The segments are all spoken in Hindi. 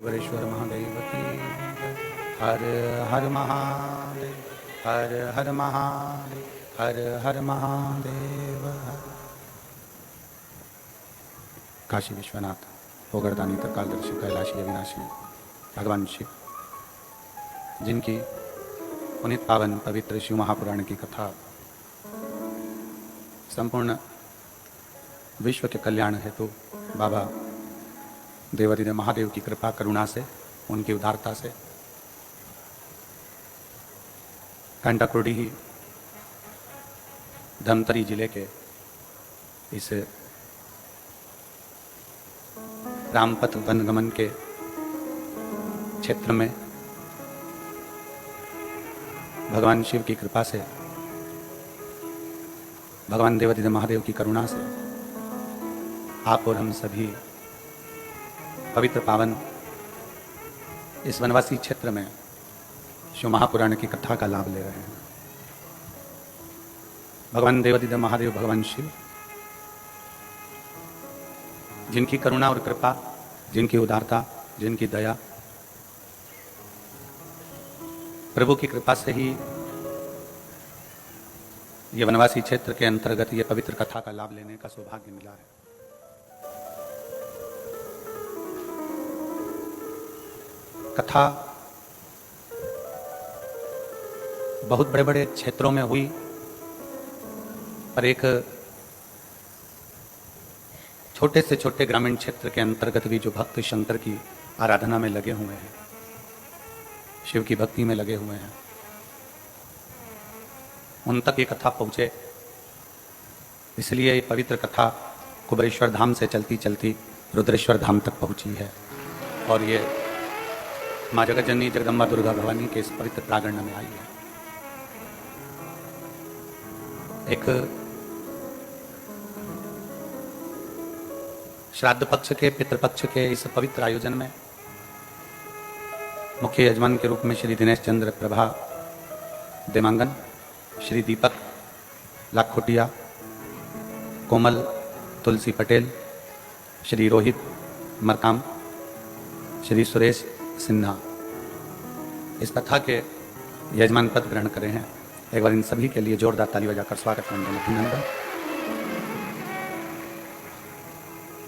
वरेश्वर महादेव की हर हर महादेव, हर हर महादेव, हर हर महादेव। काशी विश्वनाथ होगरदानी त्रिकालदर्शी कैलाशी अविनाशी भगवान शिव, जिनकी पुनित पावन पवित्र शिव महापुराण की कथा संपूर्ण विश्व के कल्याण हेतु बाबा देवाधिदेव महादेव की कृपा करुणा से, उनकी उदारता से कंटाकुर्डी ही धमतरी जिले के इस रामपथ वनगमन के क्षेत्र में भगवान शिव की कृपा से, भगवान देवाधिदेव महादेव की करुणा से आप और हम सभी पवित्र पावन इस वनवासी क्षेत्र में शिव महापुराण की कथा का लाभ ले रहे हैं। भगवान देवाधिदेव महादेव भगवान शिव, जिनकी करुणा और कृपा, जिनकी उदारता, जिनकी दया, प्रभु की कृपा से ही ये वनवासी क्षेत्र के अंतर्गत ये पवित्र कथा का लाभ लेने का सौभाग्य मिला है। कथा बहुत बड़े बड़े क्षेत्रों में हुई, पर एक छोटे से छोटे ग्रामीण क्षेत्र के अंतर्गत भी जो भक्त शंकर की आराधना में लगे हुए हैं, शिव की भक्ति में लगे हुए हैं, उन तक ये कथा पहुंचे। इसलिए ये पवित्र कथा कुबेरेश्वर धाम से चलती चलती रुद्रेश्वर धाम तक पहुंची है और ये माँ जगत जननी जगदम्बा दुर्गा भवानी के इस पवित्र प्रांगण में आई है। एक श्राद्ध पक्ष के, पितृपक्ष के इस पवित्र आयोजन में मुख्य यजमान के रूप में श्री दिनेश चंद्र प्रभा देमांगन, श्री दीपक लाखोटिया, कोमल तुलसी पटेल, श्री रोहित मरकाम, श्री सुरेश सिन्हा इस कथा के यजमान पद ग्रहण करे हैं। एक बार इन सभी के लिए जोरदार ताली बजाकर स्वागत करने अभिनंदन।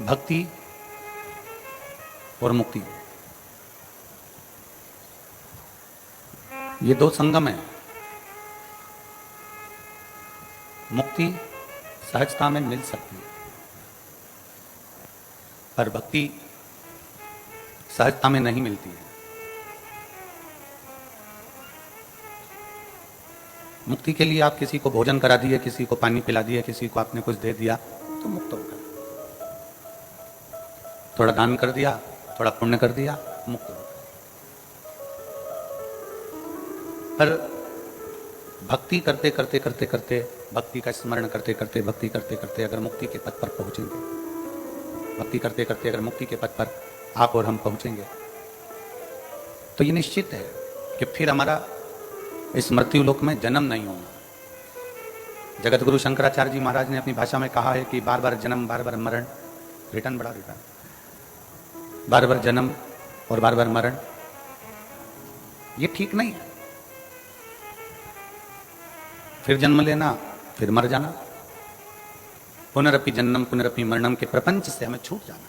भक्ति और मुक्ति, ये दो संगम है। मुक्ति सहजता में मिल सकती है, पर भक्ति सहजता में नहीं मिलती है। मुक्ति के लिए आप किसी को भोजन करा दिए, किसी को पानी पिला दिया, किसी को आपने कुछ दे दिया तो मुक्त हो गए। थोड़ा दान कर दिया, थोड़ा पुण्य कर दिया, मुक्त हो गए। पर भक्ति करते करते करते करते, भक्ति का स्मरण करते करते, भक्ति करते करते अगर मुक्ति के पथ पर पहुंचेंगे, भक्ति करते करते अगर मुक्ति के पथ पर आप और हम पहुंचेंगे, तो ये निश्चित है कि फिर हमारा इस मृत्यु लोक में जन्म नहीं होगा। जगत गुरु शंकराचार्य जी महाराज ने अपनी भाषा में कहा है कि बार बार जन्म, बार बार मरण, रिटर्न बड़ा रिटर्न, बार बार जन्म और बार बार मरण, ये ठीक नहीं है। फिर जन्म लेना, फिर मर जाना, पुनरपि जन्म पुनरपि मरणम के प्रपंच से हमें छूट जाना।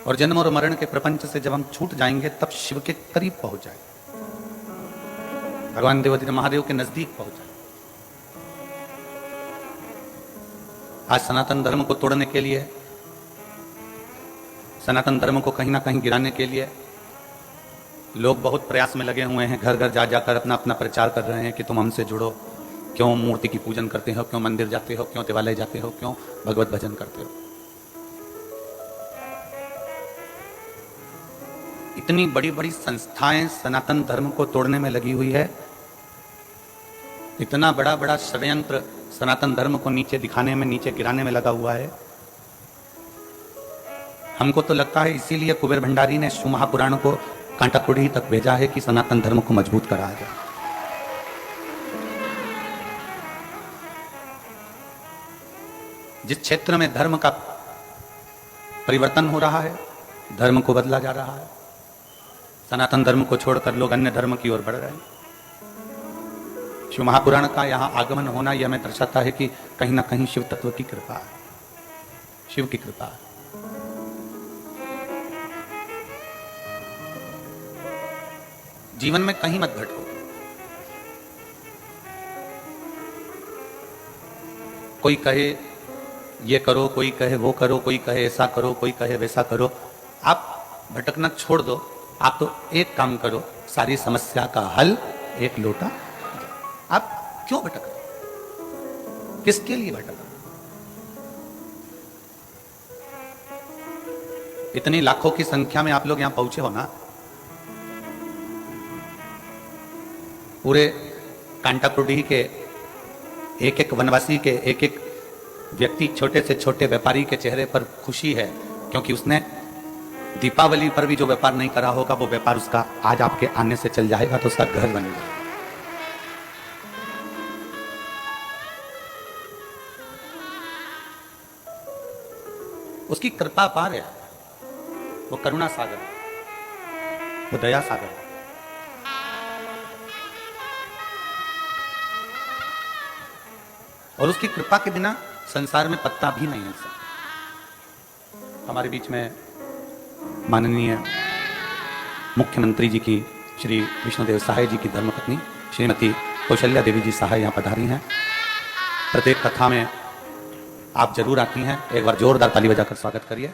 और जन्म और मरण के प्रपंच से जब हम छूट जाएंगे तब शिव के करीब पहुंच जाए, भगवान देवाधिदेव महादेव के नजदीक पहुंच जाए। आज सनातन धर्म को तोड़ने के लिए, सनातन धर्म को कहीं ना कहीं गिराने के लिए लोग बहुत प्रयास में लगे हुए हैं। घर घर जा जाकर अपना अपना प्रचार कर रहे हैं कि तुम हमसे जुड़ो, क्यों मूर्ति की पूजन करते हो, क्यों मंदिर जाते हो, क्यों देवालय जाते हो, क्यों भगवत भजन करते हो। इतनी बड़ी बड़ी संस्थाएं सनातन धर्म को तोड़ने में लगी हुई है, इतना बड़ा बड़ा षड्यंत्र सनातन धर्म को नीचे दिखाने में, नीचे गिराने में लगा हुआ है। हमको तो लगता है इसीलिए कुबेर भंडारी ने शिव महापुराण को कांटाकुर्डी तक भेजा है कि सनातन धर्म को मजबूत कराया जाए। जिस क्षेत्र में धर्म का परिवर्तन हो रहा है, धर्म को बदला जा रहा है। सनातन धर्म को छोड़कर लोग अन्य धर्म की ओर बढ़ रहे हैं। शिव महापुराण का यहां आगमन होना यह हमें दर्शाता है कि कहीं ना कहीं शिव तत्व की कृपा है, शिव की कृपा है। जीवन में कहीं मत भटको। कोई कहे ये करो, कोई कहे वो करो, कोई कहे ऐसा करो, कोई कहे वैसा करो। आप भटकना छोड़ दो। आप तो एक काम करो, सारी समस्या का हल एक लोटा। आप क्यों भटक रहे? किसके लिए भटक रहे? इतनी लाखों की संख्या में आप लोग यहां पहुंचे हो ना। पूरे कांटाप्रोडी के एक एक वनवासी के एक एक व्यक्ति, छोटे से छोटे व्यापारी के चेहरे पर खुशी है, क्योंकि उसने दीपावली पर भी जो व्यापार नहीं करा होगा वो व्यापार उसका आज आपके आने से चल जाएगा, तो उसका घर बनेगा। उसकी कृपा पार है। वो करुणा सागर, वो दया सागर। और उसकी कृपा के बिना संसार में पत्ता भी नहीं हिल सकता। हमारे बीच में माननीय मुख्यमंत्री जी की, श्री विष्णुदेव सहाय जी की धर्मपत्नी श्रीमती कौशल्या देवी जी सहाय यहाँ पधारी हैं। प्रत्येक कथा में आप जरूर आती हैं। एक बार जोरदार ताली बजाकर स्वागत करिए।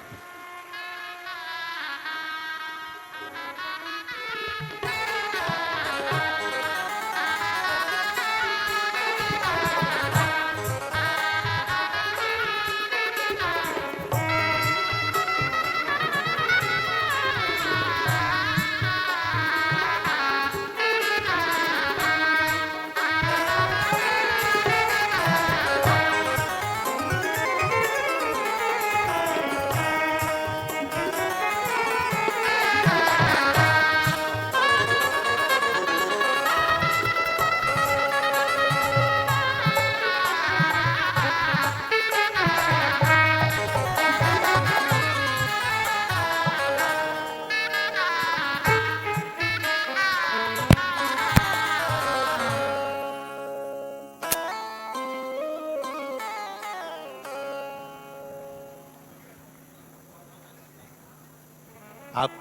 आप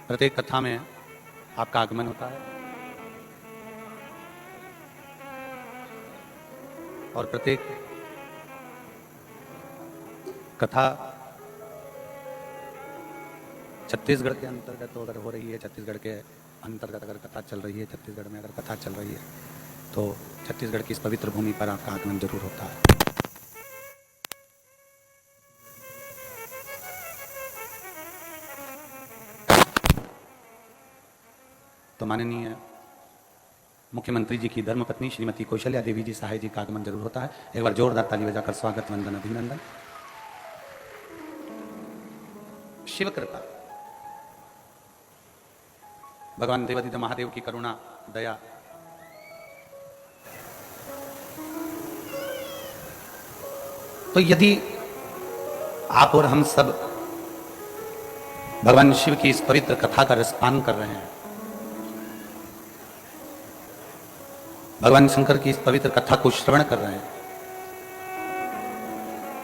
प्रत्येक कथा में आपका आगमन होता है और प्रत्येक कथा छत्तीसगढ़ के अंतर्गत तो अगर हो रही है, छत्तीसगढ़ के अंतर्गत अगर कथा चल रही है, छत्तीसगढ़ में अगर कथा चल रही है, तो छत्तीसगढ़ की इस पवित्र भूमि पर आपका आगमन जरूर होता है। तो माननीय मुख्यमंत्री जी की धर्मपत्नी श्रीमती कौशल्या देवी जी सहाय जी का आगमन जरूर होता है। एक बार जोरदार ताली बजाकर स्वागत, वंदन, अभिनंदन। शिव कृपा, भगवान देवादिदेव महादेव की करुणा, दया, तो यदि आप और हम सब भगवान शिव की इस पवित्र कथा का रसपान कर रहे हैं, भगवान शंकर की इस पवित्र कथा को श्रवण कर रहे हैं,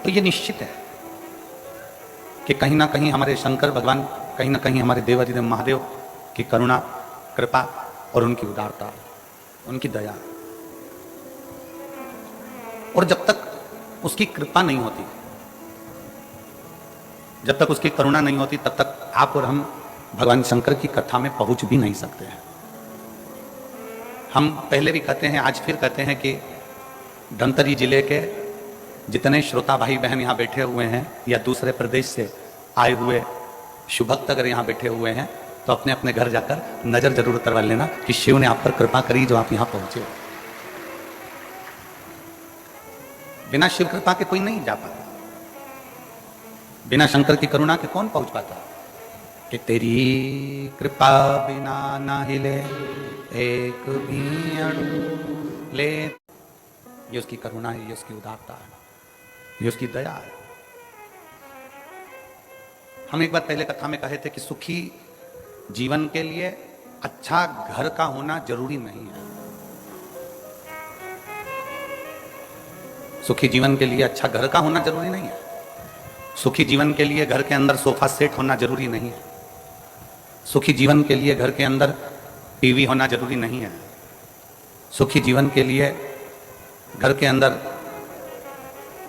तो यह निश्चित है कि कहीं ना कहीं हमारे शंकर भगवान, कहीं ना कहीं हमारे देवादिदेव महादेव की करुणा, कृपा और उनकी उदारता, उनकी दया। और जब तक उसकी कृपा नहीं होती, जब तक उसकी करुणा नहीं होती, तब तक आप और हम भगवान शंकर की कथा में पहुंच भी नहीं सकते हैं। हम पहले भी कहते हैं, आज फिर कहते हैं कि धमतरी जिले के जितने श्रोता भाई बहन यहाँ बैठे हुए हैं या दूसरे प्रदेश से आए हुए शुभ भक्त अगर यहाँ बैठे हुए हैं, तो अपने अपने घर जाकर नजर जरूर करवा लेना कि शिव ने आप पर कृपा करी जो आप यहाँ पहुंचे हो। बिना शिव कृपा के कोई नहीं जा पाता, बिना शंकर की करुणा के कौन पहुंच पाता। कि तेरी कृपा बिना ना हिले एक भी अणु ले, ये उसकी करुणा है, ये उसकी उदारता है, ये उसकी दया है। हम एक बार पहले कथा में कहे थे कि सुखी जीवन के लिए अच्छा घर का होना जरूरी नहीं है। सुखी जीवन के लिए अच्छा घर का होना जरूरी नहीं है। सुखी जीवन के लिए घर के अंदर सोफा सेट होना जरूरी नहीं है। सुखी जीवन के लिए घर के अंदर टीवी होना जरूरी नहीं है। सुखी जीवन के लिए घर के अंदर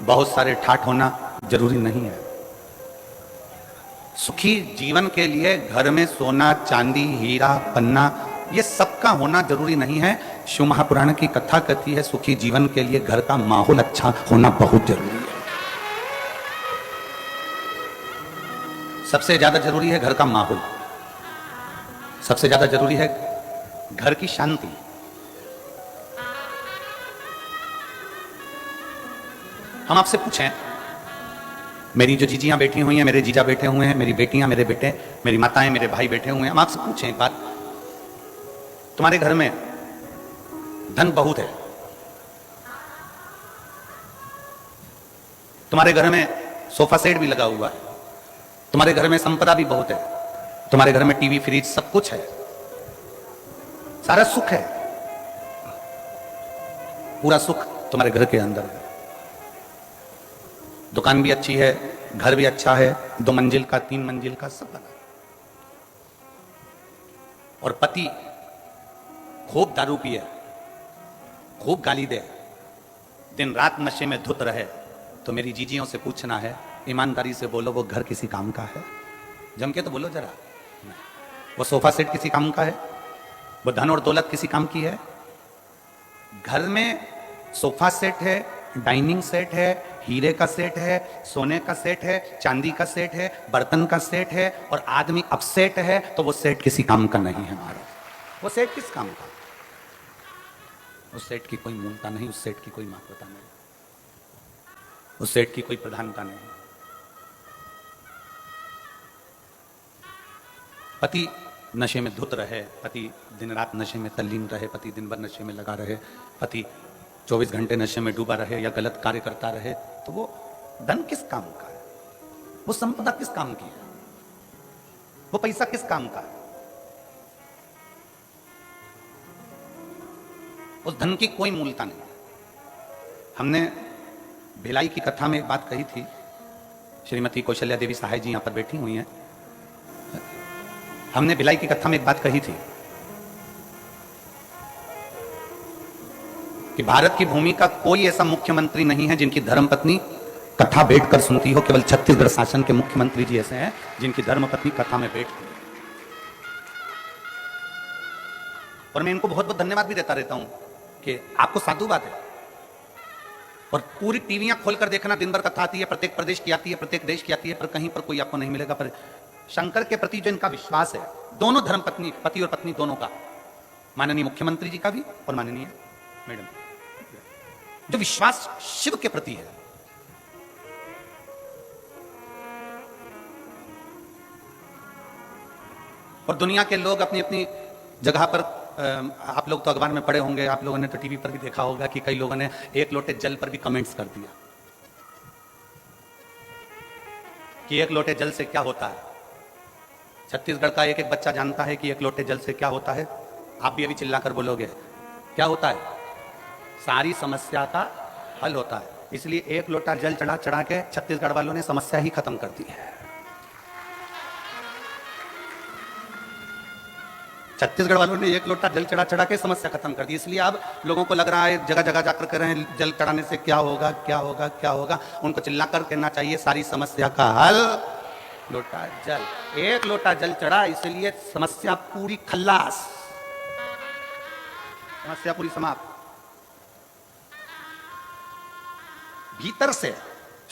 बहुत सारे ठाठ होना जरूरी नहीं है। सुखी जीवन के लिए घर में सोना चांदी हीरा पन्ना ये सबका होना जरूरी नहीं है। शिव महापुराण की कथा कहती है सुखी जीवन के लिए घर का माहौल अच्छा होना बहुत जरूरी है। सबसे ज्यादा जरूरी है घर का माहौल। सबसे ज्यादा जरूरी है घर की शांति। हम आपसे पूछें, मेरी जो जीजियां बैठी हुई हैं, मेरे जीजा बैठे हुए हैं, मेरी बेटियां, मेरे बेटे, मेरी माताएं, मेरे भाई बैठे हुए हैं, हम आपसे पूछें एक बात, तुम्हारे घर में धन बहुत है, तुम्हारे घर में सोफा सेट भी लगा हुआ है, तुम्हारे घर में संपदा भी बहुत है, तुम्हारे घर में टीवी फ्रिज सब कुछ है, सारा सुख है, पूरा सुख तुम्हारे घर के अंदर है, दुकान भी अच्छी है, घर भी अच्छा है, 2 मंजिल का 3 मंजिल का सब बना, और पति खूब दारू पिए, खूब गाली दे, दिन रात नशे में धुत रहे, तो मेरी जीजियों से पूछना है, ईमानदारी से बोलो, वो घर किसी काम का है? जम के तो बोलो जरा। वो सोफा सेट किसी काम का है? वो धन और दौलत किसी काम की है? घर में सोफा सेट है, डाइनिंग सेट है, हीरे का सेट है, सोने का सेट है, चांदी का सेट है, बर्तन का सेट है, और आदमी अपसेट है, तो वो सेट किसी काम का नहीं है महाराज। वो सेट किस काम का? उस सेट की कोई मूलता नहीं, उस सेट की कोई महत्वता नहीं, उस सेट की कोई प्रधानता नहीं। पति नशे में धुत रहे, पति दिन रात नशे में तल्लीन रहे, पति दिन भर नशे में लगा रहे, पति 24 घंटे नशे में डूबा रहे या गलत कार्य करता रहे, तो वो धन किस काम का है? वो संपदा किस काम की है? वो पैसा किस काम का है? उस धन की कोई मूलता नहीं। हमने भिलाई की कथा में एक बात कही थी, श्रीमती कौशल्या देवी सहाय जी यहां पर बैठी हुई हैं। हमने भिलाई की कथा में एक बात कही थी कि भारत की भूमि का कोई ऐसा मुख्यमंत्री नहीं है जिनकी धर्मपत्नी कथा बैठकर सुनती हो। केवल छत्तीसगढ़ शासन के मुख्यमंत्री जी ऐसे हैं जिनकी धर्मपत्नी कथा में बैठती है। और मैं इनको बहुत बहुत धन्यवाद भी देता रहता हूं कि आपको साधुवाद है। और पूरी टीवियां खोलकर देखना, दिन भर कथा आती है, प्रत्येक प्रदेश की आती है, प्रत्येक देश की आती है, पर कहीं पर कोई आपको नहीं मिलेगा। पर शंकर के प्रति जो इनका विश्वास है, दोनों धर्मपत्नी, पति और पत्नी दोनों का, माननीय मुख्यमंत्री जी का भी और माननीय मैडम, जो विश्वास शिव के प्रति है, और दुनिया के लोग अपनी अपनी जगह पर, आप लोग तो अखबार में पढ़े होंगे, आप लोगों ने तो टीवी पर भी देखा होगा कि कई लोगों ने 1 लोटे जल पर भी कमेंट्स कर दिया कि 1 लोटे जल से क्या होता है। छत्तीसगढ़ का एक एक बच्चा जानता है कि 1 लोटे जल से क्या होता है। आप भी अभी चिल्लाकर बोलोगे क्या होता है? सारी समस्या का हल होता है। इसलिए 1 लोटा जल चढ़ा चढ़ा के छत्तीसगढ़ वालों ने समस्या ही खत्म कर दी है। छत्तीसगढ़ वालों ने 1 लोटा जल चढ़ा चढ़ा के समस्या खत्म कर दी। इसलिए अब लोगों को लग रहा है जगह जगह जाकर कर रहे हैं जल चढ़ाने से क्या होगा, क्या होगा, क्या होगा। उनको चिल्ला कर कहना चाहिए सारी समस्या का हल लोटा जल। 1 लोटा जल चढ़ा, इसलिए समस्या पूरी खल्लास, समस्या पूरी समाप्त। भीतर से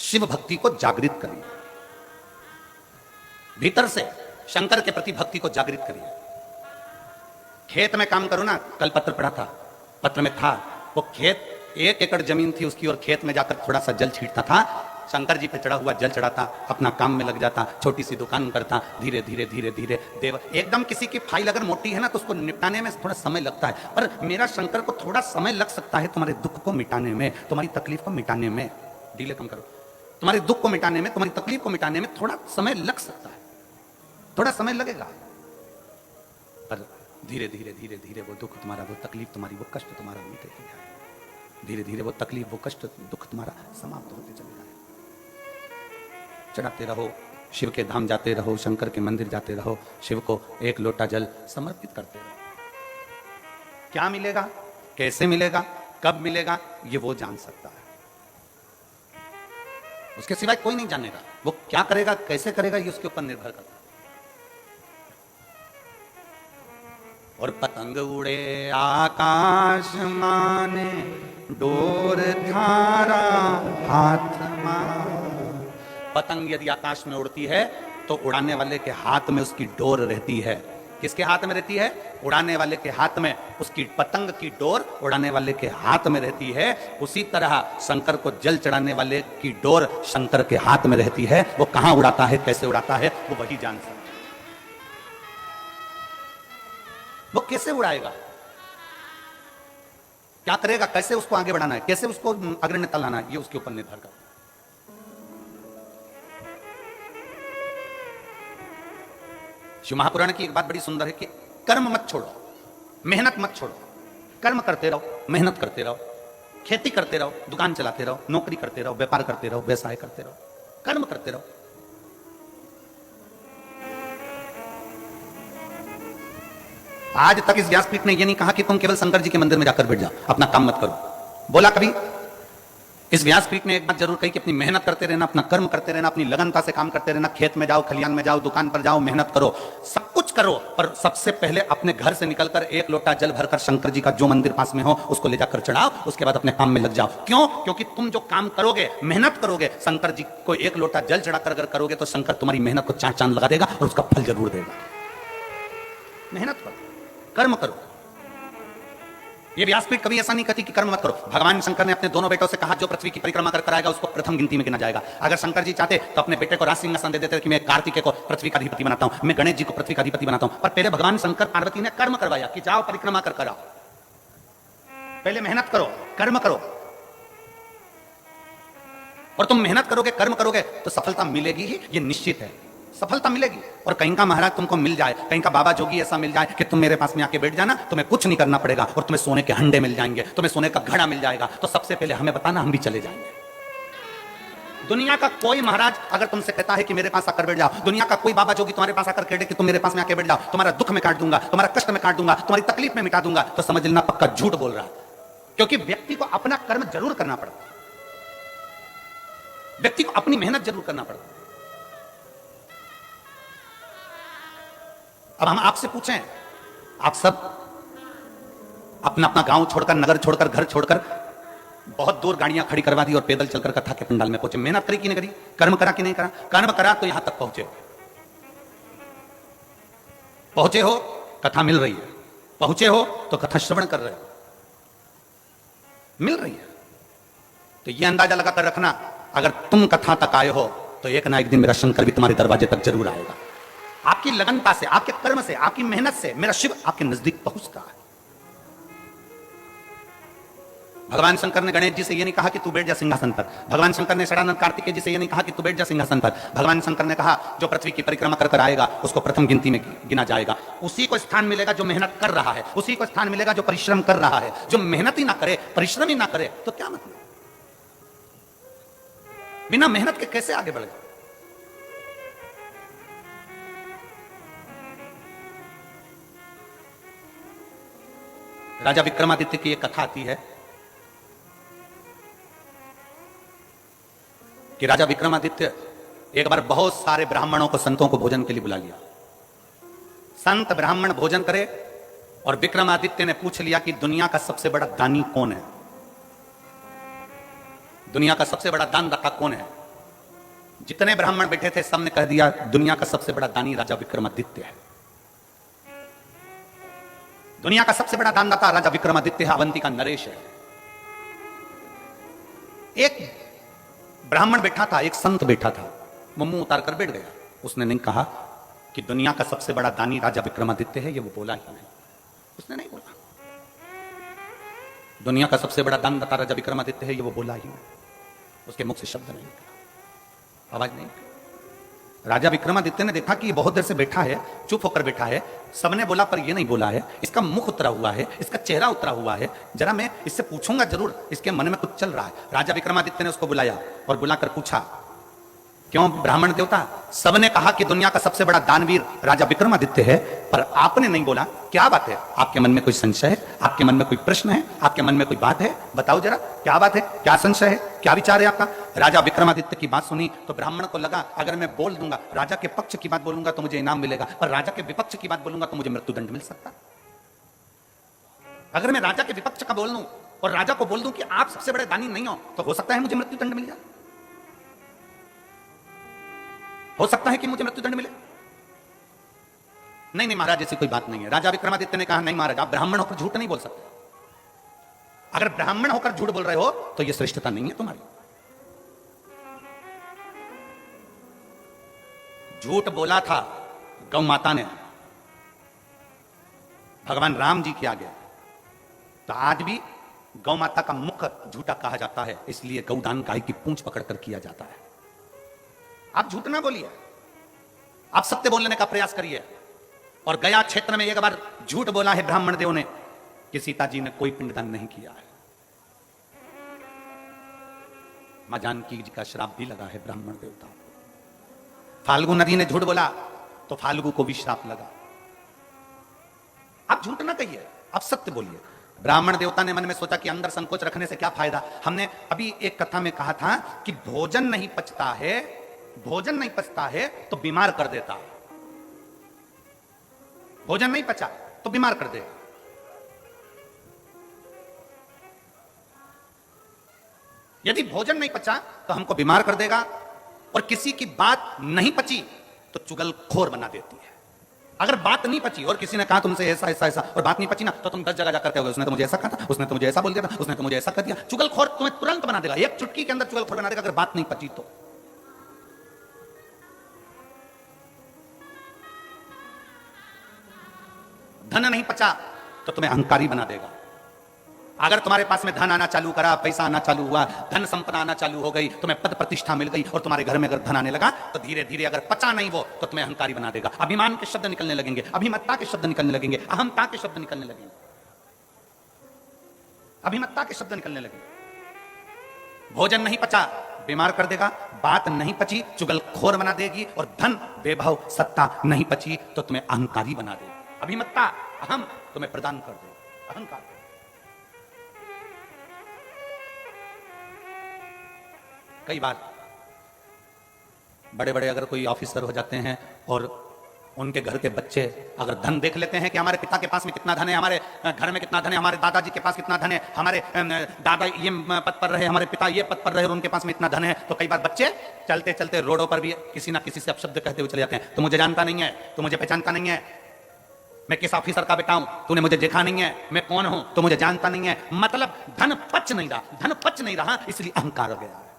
शिव भक्ति को जागृत करिए, भीतर से शंकर के प्रति भक्ति को जागृत करिए। खेत में काम करो ना, कल पत्र पढ़ा था, पत्र में था वो खेत 1 एकड़ जमीन थी उसकी, और खेत में जाकर थोड़ा सा जल छींटता था, शंकर जी पे चढ़ा हुआ जल चढ़ाता, अपना काम में लग जाता, छोटी सी दुकान करता, धीरे धीरे धीरे धीरे देव। एकदम किसी की फाइल अगर मोटी है ना तो उसको निपटाने में थोड़ा समय लगता है, पर मेरा शंकर को थोड़ा समय लग सकता है तुम्हारे दुख को मिटाने में, तुम्हारी तकलीफ को मिटाने में। डीले कम करो, तुम्हारे दुख को मिटाने में, तुम्हारी तकलीफ को मिटाने में थोड़ा समय लग सकता है। थोड़ा समय लगेगा, पर धीरे धीरे धीरे धीरे वो दुख तुम्हारा, वो तकलीफ तुम्हारी, वो कष्ट तुम्हारा मिलते ही जाए। धीरे धीरे वो तकलीफ, वो कष्ट, दुख तुम्हारा समाप्त होते चले जाए। चढ़ाते रहो, शिव के धाम जाते रहो, शंकर के मंदिर जाते रहो, शिव को एक लोटा जल समर्पित करते रहो। क्या मिलेगा, कैसे मिलेगा, कब मिलेगा, ये वो जान सकता है, उसके सिवाय कोई नहीं जानेगा। वो क्या करेगा, कैसे करेगा, ये उसके ऊपर निर्भर करता है। और पतंग उड़े आकाश माने, डोर धारा हाथ मां। पतंग यदि आकाश में उड़ती है तो उड़ाने वाले के हाथ में उसकी डोर रहती है। किसके हाथ में रहती है? उड़ाने वाले के हाथ में उसकी पतंग की डोर उड़ाने वाले के हाथ में रहती है। उसी तरह शंकर को जल चढ़ाने वाले की डोर शंकर के हाथ में रहती है। वो कहां उड़ाता है, कैसे उड़ाता है, वो वही जान सकता है। वो कैसे उड़ाएगा, क्या करेगा, कैसे उसको आगे बढ़ाना है, कैसे उसको अग्रण्यता लाना है, ये उसके ऊपर निर्भर करता है। शिव महापुराण की एक बात बड़ी सुंदर है कि कर्म मत छोड़ो, मेहनत मत छोड़ो, कर्म करते रहो, मेहनत करते रहो, खेती करते रहो, दुकान चलाते रहो, नौकरी करते रहो, व्यापार करते रहो, व्यवसाय करते रहो, कर्म करते रहो। आज तक इस व्यासपीठ ने यह नहीं कहा कि तुम केवल शंकर जी के मंदिर में जाकर बैठ जाओ, अपना काम मत करो। बोला कभी? इस व्यासपीठ ने एक बात जरूर कही कि अपनी मेहनत करते रहना, अपना कर्म करते रहना, अपनी लगनता से काम करते रहना। खेत में जाओ, खलियान में जाओ, दुकान पर जाओ, मेहनत करो, सब कुछ करो, पर सबसे पहले अपने घर से निकलकर एक लोटा जल भरकर शंकर जी का जो मंदिर पास में हो उसको ले जाकर चढ़ाओ, उसके बाद अपने काम में लग जाओ। क्यों? क्योंकि तुम जो काम करोगे, मेहनत करोगे, शंकर जी को एक लोटा जल चढ़ाकर अगर करोगे तो शंकर तुम्हारी मेहनत को चार चांद लगा देगा और उसका फल जरूर देगा। मेहनत करो, कर्म करो। ये व्यासपीठ कभी ऐसा नहीं कहती कि कर्म मत करो। भगवान शंकर ने अपने दोनों बेटों से कहा जो पृथ्वी की परिक्रमा कर आएगा उसको प्रथम गिनती में गिना जाएगा। अगर शंकर जी चाहते तो अपने बेटे को राज सिंहासन दे देते कि मैं कार्तिकेय को पृथ्वी का अधिपति बनाता हूं, मैं गणेश जी को पृथ्वी का अधिपति बनाता हूं। पर पहले भगवान शंकर पार्वती ने कर्म करवाया कि जाओ परिक्रमा कर आओ। पहले मेहनत करो, कर्म करो, और तुम मेहनत करोगे, कर्म करोगे तो सफलता मिलेगी ही, ये निश्चित है, सफलता मिलेगी। और कहीं का महाराज तुमको मिल जाए, कहीं का बाबा जोगी ऐसा मिल जाए कि तुम मेरे पास में आके बैठ जाना, तुम्हें कुछ नहीं करना पड़ेगा और तुम्हें सोने के हंडे मिल जाएंगे, तुम्हें सोने का घड़ा मिल जाएगा, तो सबसे पहले हमें बताना, हम भी चले जाएंगे। दुनिया का कोई महाराज अगर तुमसे कहता है कि मेरे पास आकर बैठ जाओ, दुनिया का कोई बाबा जोगी तुम्हारे पास आकर कह दे कि तुम मेरे पास में आके बैठ जाओ, तुम्हारा दुख में काट दूंगा, तुम्हारा कष्ट में काट दूंगा, तुम्हारी तकलीफ में मिटा दूंगा, तो समझ लेना पक्का झूठ बोल रहा है। क्योंकि व्यक्ति को अपना कर्म जरूर करना पड़ता है, व्यक्ति को अपनी मेहनत जरूर करना पड़ता है। अब हम आपसे पूछें, आप सब अपना अपना गांव छोड़कर, नगर छोड़कर, घर छोड़कर बहुत दूर गाड़ियां खड़ी करवा दी और पैदल चलकर कथा के पंडाल में पहुंचे। मेहनत करी कि नहीं करी, कर्म करा कि नहीं करा? कर्म करा तो यहां तक पहुंचे, पहुंचे हो, कथा मिल रही है, पहुंचे हो तो कथा श्रवण कर रहे हो, मिल रही है। तो यह अंदाजा लगाकर रखना, अगर तुम कथा तक आए हो तो एक ना एक दिन मेरा शंकर भी तुम्हारे दरवाजे तक जरूर आएगा। आपकी लगनता से, आपके कर्म से, आपकी मेहनत से मेरा शिव आपके नजदीक पहुंचता है। भगवान शंकर ने गणेश जी से यह नहीं कहा कि तू बैठ जा सिंहासन पर, भगवान शंकर ने षडानंद कार्तिकेय जी से यह नहीं कहा कि तू बैठ जा सिंहासन पर। भगवान शंकर ने कहा जो पृथ्वी की परिक्रमा कर आएगा उसको प्रथम गिनती में गिना जाएगा। उसी को स्थान मिलेगा जो मेहनत कर रहा है, उसी को स्थान मिलेगा जो परिश्रम कर रहा है। जो मेहनत ही ना करे, परिश्रम ही ना करे तो क्या मतलब? बिना मेहनत के कैसे आगे बढ़ेगा? राजा विक्रमादित्य की एक कथा आती है कि राजा विक्रमादित्य एक बार बहुत सारे ब्राह्मणों को, संतों को भोजन के लिए बुला लिया। संत ब्राह्मण भोजन करे और विक्रमादित्य ने पूछ लिया कि दुनिया का सबसे बड़ा दानी कौन है, दुनिया का सबसे बड़ा दानदाता कौन है। जितने ब्राह्मण बैठे थे सबने कह दिया दुनिया का सबसे बड़ा दानी राजा विक्रमादित्य है, दुनिया का सबसे बड़ा दानदाता राजा विक्रमादित्य है, अवंती का नरेश है। एक ब्राह्मण बैठा था, एक संत बैठा था, वो मुंह उतार कर बैठ गया। उसने नहीं कहा कि दुनिया का सबसे बड़ा दानी राजा विक्रमादित्य है, ये वो बोला ही नहीं, उसने नहीं बोला। दुनिया का सबसे बड़ा दानदाता राजा विक्रमादित्य है, ये वो बोला ही नहीं, उसके मुख से शब्द नहीं निकला, आवाज नहीं। राजा विक्रमादित्य ने देखा कि ये बहुत देर से बैठा है, चुप होकर बैठा है, सबने बोला पर ये नहीं बोला है, इसका मुख उतरा हुआ है, इसका चेहरा उतरा हुआ है, जरा मैं इससे पूछूंगा जरूर, इसके मन में कुछ चल रहा है। राजा विक्रमादित्य ने उसको बुलाया और बुलाकर पूछा, क्यों ब्राह्मण देवता, सबने कहा कि दुनिया का सबसे बड़ा दानवीर राजा विक्रमादित्य है, पर आपने नहीं बोला, क्या बात है? आपके मन में कोई संशय है? आपके मन में कोई प्रश्न है? आपके मन में कोई बात है? बताओ जरा, क्या बात है? क्या संशय है? क्या विचार है आपका? राजा विक्रमादित्य की बात सुनी तो ब्राह्मण को लगा, अगर मैं बोल दूंगा, राजा के पक्ष की बात बोलूंगा तो मुझे इनाम मिलेगा, पर राजा के विपक्ष की बात बोलूंगा तो मुझे मृत्युदंड मिल सकता। अगर मैं राजा के विपक्ष का बोल दूं और राजा को बोल दूं कि आप सबसे बड़े दानी नहीं हो, तो हो सकता है मुझे मृत्युदंड मिल जाए, हो सकता है कि मुझे मृत्युदंड मिले। नहीं नहीं महाराज, ऐसी कोई बात नहीं है। राजा विक्रमादित्य ने कहा, नहीं महाराज, आप ब्राह्मण होकर झूठ नहीं बोल सकते। अगर ब्राह्मण होकर झूठ बोल रहे हो तो यह श्रेष्ठता नहीं है तुम्हारी। झूठ बोला था गौ माता ने भगवान राम जी के आगे, तो आज भी गौ माता का मुख झूठा कहा जाता है, इसलिए गौदान गाय की पूंछ पकड़कर किया जाता है। आप झूठ ना बोलिए, आप सत्य बोलने का प्रयास करिए। और गया क्षेत्र में एक बार झूठ बोला है ब्राह्मण देव ने कि सीता जी ने कोई पिंडदान नहीं किया है। मां जानकी जी का श्राप भी लगा है ब्राह्मण देवता। फाल्गु नदी ने झूठ बोला तो फाल्गु को भी श्राप लगा। आप झूठ ना कहिए, आप सत्य बोलिए। ब्राह्मण देवता ने मन में सोचा कि अंदर संकोच रखने से क्या फायदा। हमने अभी एक कथा में कहा था कि भोजन नहीं पचता है, भोजन नहीं पचता है तो बीमार कर देता है। भोजन नहीं पचा तो बीमार कर देगा। यदि भोजन नहीं पचा तो हमको बीमार कर देगा, और किसी की बात नहीं पची तो चुगलखोर बना देती है। अगर बात नहीं पची और किसी ने कहा तुमसे ऐसा ऐसा ऐसा और बात नहीं पची ना, तो तुम 10 जगह जाकर कहोगे उसने तो मुझे ऐसा कहा था, उसने तो मुझे ऐसा बोल दिया था, उसने तो मुझे ऐसा कर दिया। चुगलखोर तुम्हें तुरंत बना देगा, एक चुटकी के अंदर चुगलखोर बना देगा अगर बात नहीं पची तो। धन नहीं पचा तो तुम्हें अहंकारी बना देगा। अगर तुम्हारे पास में धन आना चालू करा, पैसा आना चालू हुआ, धन संपदा आना चालू हो गई, तुम्हें पद प्रतिष्ठा मिल गई और तुम्हारे घर में अगर धन आने लगा, तो धीरे धीरे अगर पचा नहीं वो तो तुम्हें अहंकारी बना देगा। अभिमान के शब्द निकलने लगेंगे, अभिमत्ता के शब्द निकलने लगेंगे, अहमता के शब्द निकलने लगेंगे, अभिमत्ता के शब्द निकलने लगेंगे। भोजन नहीं पचा बीमार कर देगा, बात नहीं पची चुगलखोर बना देगी, और धन वैभव सत्ता नहीं पची तो तुम्हें अहंकारी बना देगी। अभिमत्ता अहम तुम्हें प्रदान कर दे, अहंकार। कई बार बड़े बड़े अगर कोई ऑफिसर हो जाते हैं और उनके घर के बच्चे अगर धन देख लेते हैं कि हमारे पिता के पास में कितना धन है, हमारे घर में कितना धन है, हमारे दादाजी के पास कितना धन है, हमारे दादा ये पद पर रहे, हमारे पिता ये पद पर रहे और उनके पास में इतना धन है, तो कई बार बच्चे चलते चलते रोडों पर भी किसी ना किसी से अपशब्द कहते हुए चले जाते हैं। तो मुझे जानता नहीं है, तो मुझे पहचानता नहीं है, मैं किस ऑफिसर का बेटा हूं, तूने मुझे देखा नहीं है, मैं कौन हूं तो मुझे जानता नहीं है। मतलब धन पच नहीं रहा, धन पच नहीं रहा इसलिए अहंकार हो गया है।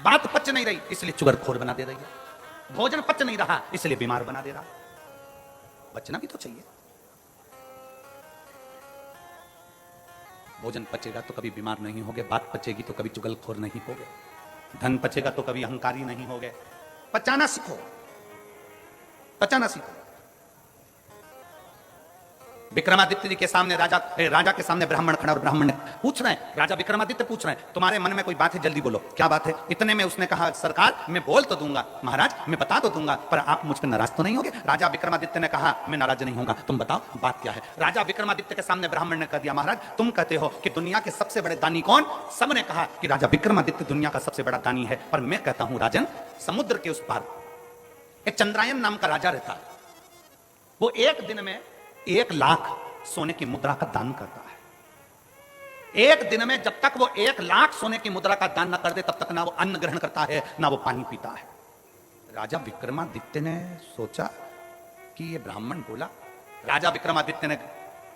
बात पच नहीं रही इसलिए चुगलखोर बना दे रही है। भोजन पच नहीं रहा इसलिए बीमार बना दे रहा। बचना भी तो चाहिए। भोजन पचेगा तो कभी बीमार नहीं होगे, बात पचेगी तो कभी चुगलखोर नहीं होगे, धन पचेगा तो कभी अहंकारी नहीं होगे। पचाना सीखो, पचाना सीखो। विक्रमादित्य जी के सामने राजा के सामने ब्राह्मण खड़ा और ब्राह्मण पूछ रहे हैं, राजा विक्रमादित्य पूछ रहे हैं, तुम्हारे मन में कोई बात है जल्दी बोलो, क्या बात है। इतने में उसने कहा, सरकार मैं बोल तो दूंगा महाराज, मैं बता तो दूंगा, पर आप मुझ पर नाराज तो नहीं होगे। राजा विक्रमादित्य ने कहा, मैं नाराज नहीं होगा, तुम बताओ बात क्या है। राजा विक्रमादित्य के सामने ब्राह्मण ने कह दिया, महाराज तुम कहते हो कि दुनिया के सबसे बड़े दानी कौन। सबने कहा कि राजा विक्रमादित्य दुनिया का सबसे बड़ा दानी है, पर मैं कहता हूं राजन, समुद्र के उस पार एक चंद्रायन नाम का राजा रहता है, वो एक दिन में 1 लाख सोने की मुद्रा का दान करता है। एक दिन में जब तक वो 1 लाख सोने की मुद्रा का दान ना कर दे तब तक ना वो अन्न ग्रहण करता है ना वो पानी पीता है। राजा विक्रमादित्य ने सोचा कि ये ब्राह्मण बोला। राजा विक्रमादित्य ने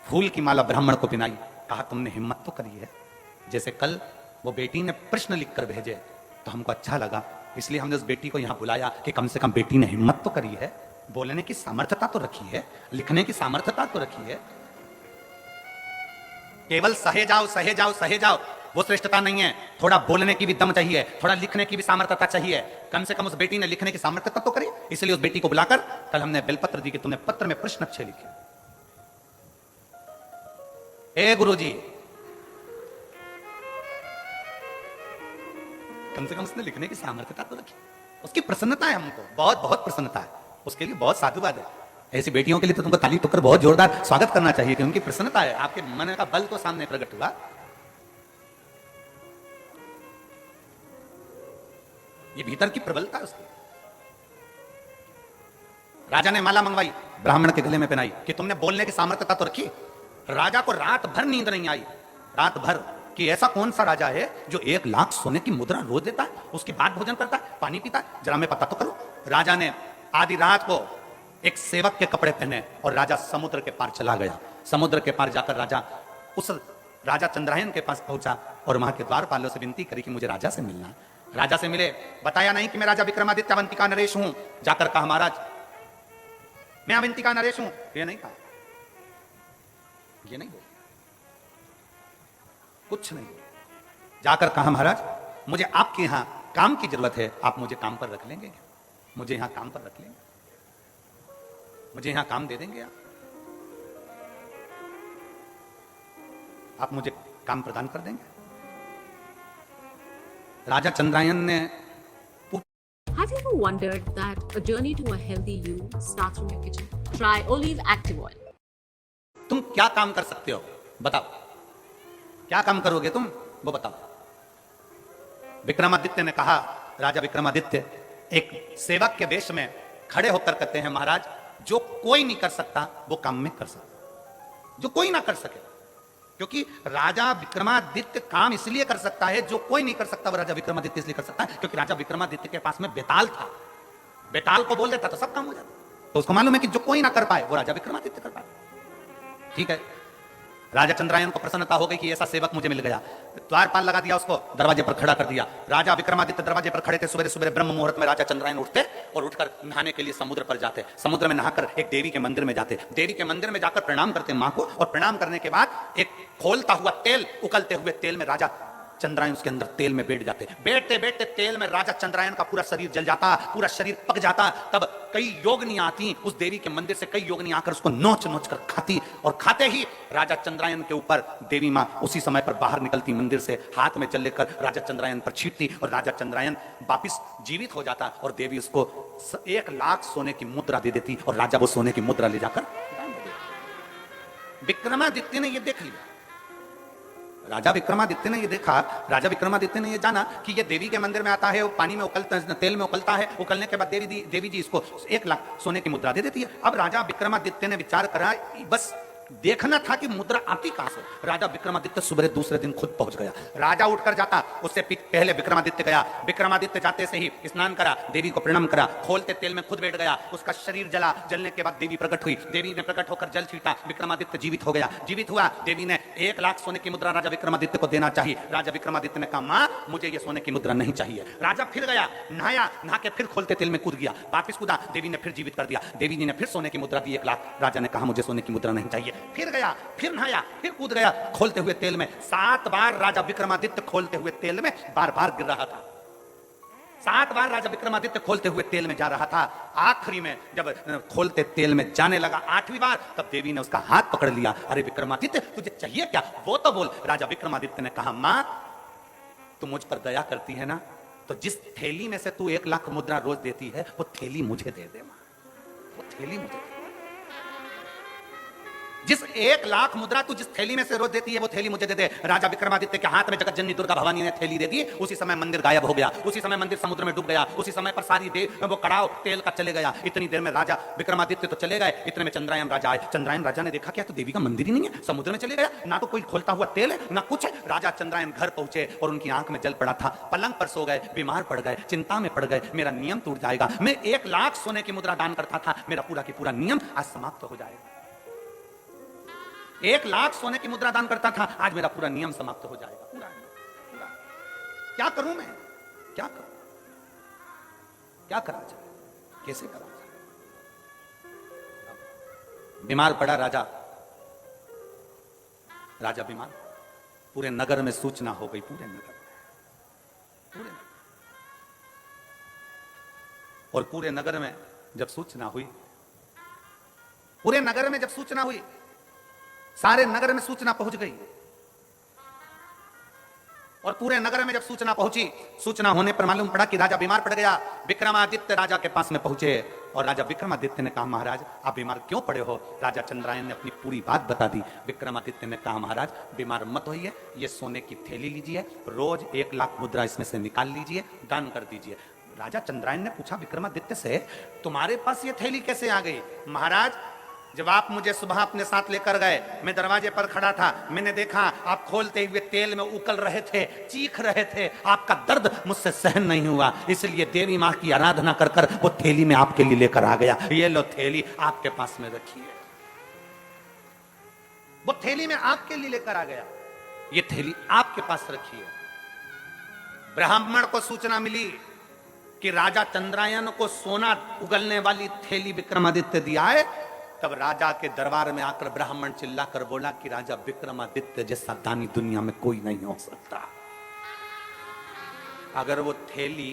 फूल की माला ब्राह्मण को पहनाई, कहा तुमने हिम्मत तो करी है। जैसे कल वो बेटी ने प्रश्न लिखकर भेजे तो हमको अच्छा लगा, इसलिए हमने उस बेटी को यहां बुलाया कि कम से कम बेटी ने हिम्मत तो करी है, बोलने की सामर्थ्यता तो रखी है, लिखने की सामर्थ्यता तो रखी है। केवल सहे जाओ सहे जाओ सहे जाओ, वो श्रेष्ठता नहीं है। थोड़ा बोलने की भी दम चाहिए, थोड़ा लिखने की भी सामर्थ्यता चाहिए। कम से कम उस बेटी ने लिखने की सामर्थ्यता तो करी, इसलिए उस बेटी को बुलाकर कल हमने बेलपत्र दी कि तुमने पत्र में प्रश्न अच्छे लिखे। ए गुरुजी, कम से कम उसने लिखने की सामर्थ्यता तो रखी। उसकी प्रसन्नता है, हमको बहुत बहुत प्रसन्नता है, उसके लिए बहुत साधुवाद है। ऐसी बेटियों के लिए तो तुमको ताली ठोकर बहुत जोरदार स्वागत करना चाहिए कि उनकी प्रसन्नता है। आपके मन का बल तो सामने प्रकट हुआ। ये भीतर की प्रबलता है उसकी। राजा ने माला मंगवाई, ब्राह्मण के गले में पहनाई कि तुमने बोलने की सामर्थ्यता तो रखी। राजा को रात भर नींद नहीं आई, रात भर, कि ऐसा कौन सा राजा है जो 1 लाख सोने की मुद्रा रोज देता है, उसके बाद भोजन करता है, पानी पीता है, जरा मैं पता तो करो। राजा ने आधी रात को एक सेवक के कपड़े पहने और राजा समुद्र के पार चला गया। समुद्र के पार जाकर राजा उस राजा चंद्रायन के पास पहुंचा और वहां के द्वारपालों से विनती करी कि मुझे राजा से मिलना है। राजा से मिले, बताया नहीं कि मैं राजा विक्रमादित्य अवंतिका नरेश हूं। जाकर कहा महाराज मैं अवंतिका नरेश हूं, ये नहीं कहा, ये नहीं बोल, कुछ नहीं। जाकर कहा महाराज मुझे आपके यहां काम की जरूरत है, आप मुझे काम पर रख लेंगे? मुझे यहां काम पर रख लेंगे? मुझे यहां काम दे देंगे? आप मुझे काम प्रदान कर देंगे? राजा चंद्रायन ने Have you ever wondered that a journey to a healthy you starts from your kitchen? Try Olive Active Oil. तुम क्या काम कर सकते हो बताओ, क्या काम करोगे तुम वो बताओ। विक्रमादित्य ने कहा, राजा विक्रमादित्य एक सेवक के वेश में खड़े होकर कहते हैं महाराज जो कोई नहीं कर सकता वो काम में कर सकता, जो कोई ना कर सके। क्योंकि राजा विक्रमादित्य काम इसलिए कर सकता है, जो कोई नहीं कर सकता वो राजा विक्रमादित्य इसलिए कर सकता है क्योंकि राजा विक्रमादित्य के पास में बेताल था। बेताल को बोल देता तो सब काम हो जाता। तो उसको मालूम है कि जो कोई ना कर पाए वो राजा विक्रमादित्य कर पाए। ठीक है, राजा चंद्रायन को प्रसन्नता हो गई कि ऐसा सेवक मुझे मिल गया। द्वारपाल लगा दिया, उसको दरवाजे पर खड़ा कर दिया। राजा विक्रमादित्य दरवाजे पर खड़े थे। सुबह सुबह ब्रह्म मुहूर्त में राजा चंद्रायन उठते और उठकर नहाने के लिए समुद्र पर जाते। समुद्र में नहाकर एक देवी के मंदिर में जाते। देवी के मंदिर में जाकर प्रणाम करते मां को, और प्रणाम करने के बाद एक खोलता हुआ तेल, उकलते हुए तेल में राजा चंद्रायन उसके अंदर तेल में बैठ जाते। बैठते बैठते तेल में राजा चंद्रायन का पूरा शरीर जल जाता, पूरा शरीर पक जाता। तब कई योगिनी आती उस देवी के मंदिर से, कई योगिनी आकर उसको नोच नोच कर खाती, और खाते ही राजा चंद्रायन के ऊपर देवी मां उसी समय पर बाहर निकलती मंदिर से, हाथ में चल लेकर राजा चंद्रायन पर छींटती और राजा चंद्रायन वापिस जीवित हो जाता। और देवी उसको 1 लाख सोने की मुद्रा दे देती और राजा वो सोने की मुद्रा ले जाकर विक्रमादित्य ने ये देख लिया। राजा विक्रमादित्य ने ये देखा, राजा विक्रमादित्य ने ये जाना कि ये देवी के मंदिर में आता है, वो पानी में उकलता है, तेल में उकलता है, उकलने के बाद देवी जी इसको 1 लाख सोने की मुद्रा दे देती है। अब राजा विक्रमादित्य ने विचार करा, बस देखना था कि मुद्रा आती कहां से। राजा विक्रमादित्य सुबह दूसरे दिन खुद पहुंच गया। राजा उठकर जाता, उससे पहले विक्रमादित्य गया। विक्रमादित्य जाते से ही स्नान करा, देवी को प्रणाम करा, खोलते तेल में खुद बैठ गया। उसका शरीर जला, जलने के बाद देवी प्रकट हुई। देवी ने प्रकट होकर जल छीटा, विक्रमादित्य जीवित हो गया। जीवित हुआ, देवी ने 1 लाख सोने की मुद्रा राजा विक्रमादित्य को देना चाहिए। राजा विक्रमादित्य ने कहा मां मुझे ये सोने की मुद्रा नहीं चाहिए। राजा फिर गया, नहाया, नहा के फिर खोलते तेल में कूद गया, वापिस कूदा, देवी ने फिर जीवित कर दिया। देवी जी ने फिर सोने की मुद्रा दी 1 लाख। राजा ने कहा मुझे सोने की मुद्रा नहीं चाहिए। फिर गया, फिर नहाया, फिर कूद गया खोलते हुए तेल में। 7 बार राजा विक्रमादित्य खोलते हुए तेल में बार बार गिर रहा था। 7 बार राजा विक्रमादित्य खोलते हुए तेल में जा रहा था। आखिरी में जब खोलते तेल में जाने लगा 8वीं बार, तब देवी ने उसका हाथ पकड़ लिया। अरे विक्रमादित्य तुझे चाहिए क्या, वो तो बोल। राजा विक्रमादित्य ने कहा मां तू मुझ पर दया करती है ना, तो जिस थैली में से तू 1 लाख मुद्रा रोज देती है वो थैली मुझे दे दे मां, वो थैली मुझे। जिस 1 लाख मुद्रा तू जिस थैली में से रोज देती है वो थैली मुझे दे दे। राजा विक्रमादित्य के हाथ में जगत जननी दुर्गा भवानी ने थैली दे दी। उसी समय मंदिर गायब हो गया, उसी समय मंदिर समुद्र में डूब गया, उसी समय पर सारी देर वो कड़ाव तेल का चले गया। इतनी देर में राजा विक्रमादित्य तो चले गए, इतने में चंद्रायन राजा आए। चंद्रायन राजा ने देखा क्या तो देवी का मंदिर ही नहीं है, समुद्र में चले गया, ना तो कोई खोलता हुआ तेल है ना कुछ है। राजा चंद्रायन घर पहुंचे और उनकी आंख में जल पड़ा था, पलंग पर सो गए, बीमार पड़ गए, चिंता में पड़ गए। मेरा नियम टूट जाएगा, मैं 1 लाख सोने की मुद्रा दान करता था, मेरा पूरा की पूरा नियम आज समाप्त हो जाएगा। 1 लाख सोने की मुद्रा दान करता था, आज मेरा पूरा नियम समाप्त हो जाएगा। पूरा पूरा क्या करूं मैं, क्या करूं, क्या करा जाए, कैसे करा जाए। बीमार पड़ा राजा, राजा बीमार, पूरे नगर में सूचना हो गई, पूरे नगर में, पूरे नगर। और पूरे नगर में जब सूचना हुई, पूरे नगर में जब सूचना हुई, सारे नगर में सूचना पहुंच गई। और पूरे नगर में जब सूचना पहुंची, सूचना होने पर मालूम पड़ा कि राजा बीमार पड़ गया। विक्रमादित्य राजा के पास में पहुंचे और राजा विक्रमादित्य ने कहा, महाराज आप बीमार क्यों पड़े हो? राजा चंद्रायन ने अपनी पूरी बात बता दी। विक्रमादित्य ने कहा, महाराज बीमार मत होइए, ये सोने की थैली लीजिए, रोज 1 लाख मुद्रा इसमें से निकाल लीजिए, दान कर दीजिए। राजा चंद्रायन ने पूछा विक्रमादित्य से, तुम्हारे पास ये थैली कैसे आ गई? महाराज जब आप मुझे सुबह अपने साथ लेकर गए, मैं दरवाजे पर खड़ा था, मैंने देखा आप खोलते हुए तेल में उकल रहे थे, चीख रहे थे, आपका दर्द मुझसे सहन नहीं हुआ, इसलिए देवी माँ की आराधना कर कर वो थैली में आपके लिए लेकर आ गया। ये लो थैली आपके पास में रखिए। वो थैली में आपके लिए लेकर आ गया, ये थैली आपके पास रखिए। ब्राह्मण को सूचना मिली कि राजा चंद्रायन को सोना उगलने वाली थैली विक्रमादित्य दिया है। तब राजा के दरबार में आकर ब्राह्मण चिल्लाकर बोला कि राजा विक्रमादित्य जैसा दानी दुनिया में कोई नहीं हो सकता। अगर वो थैली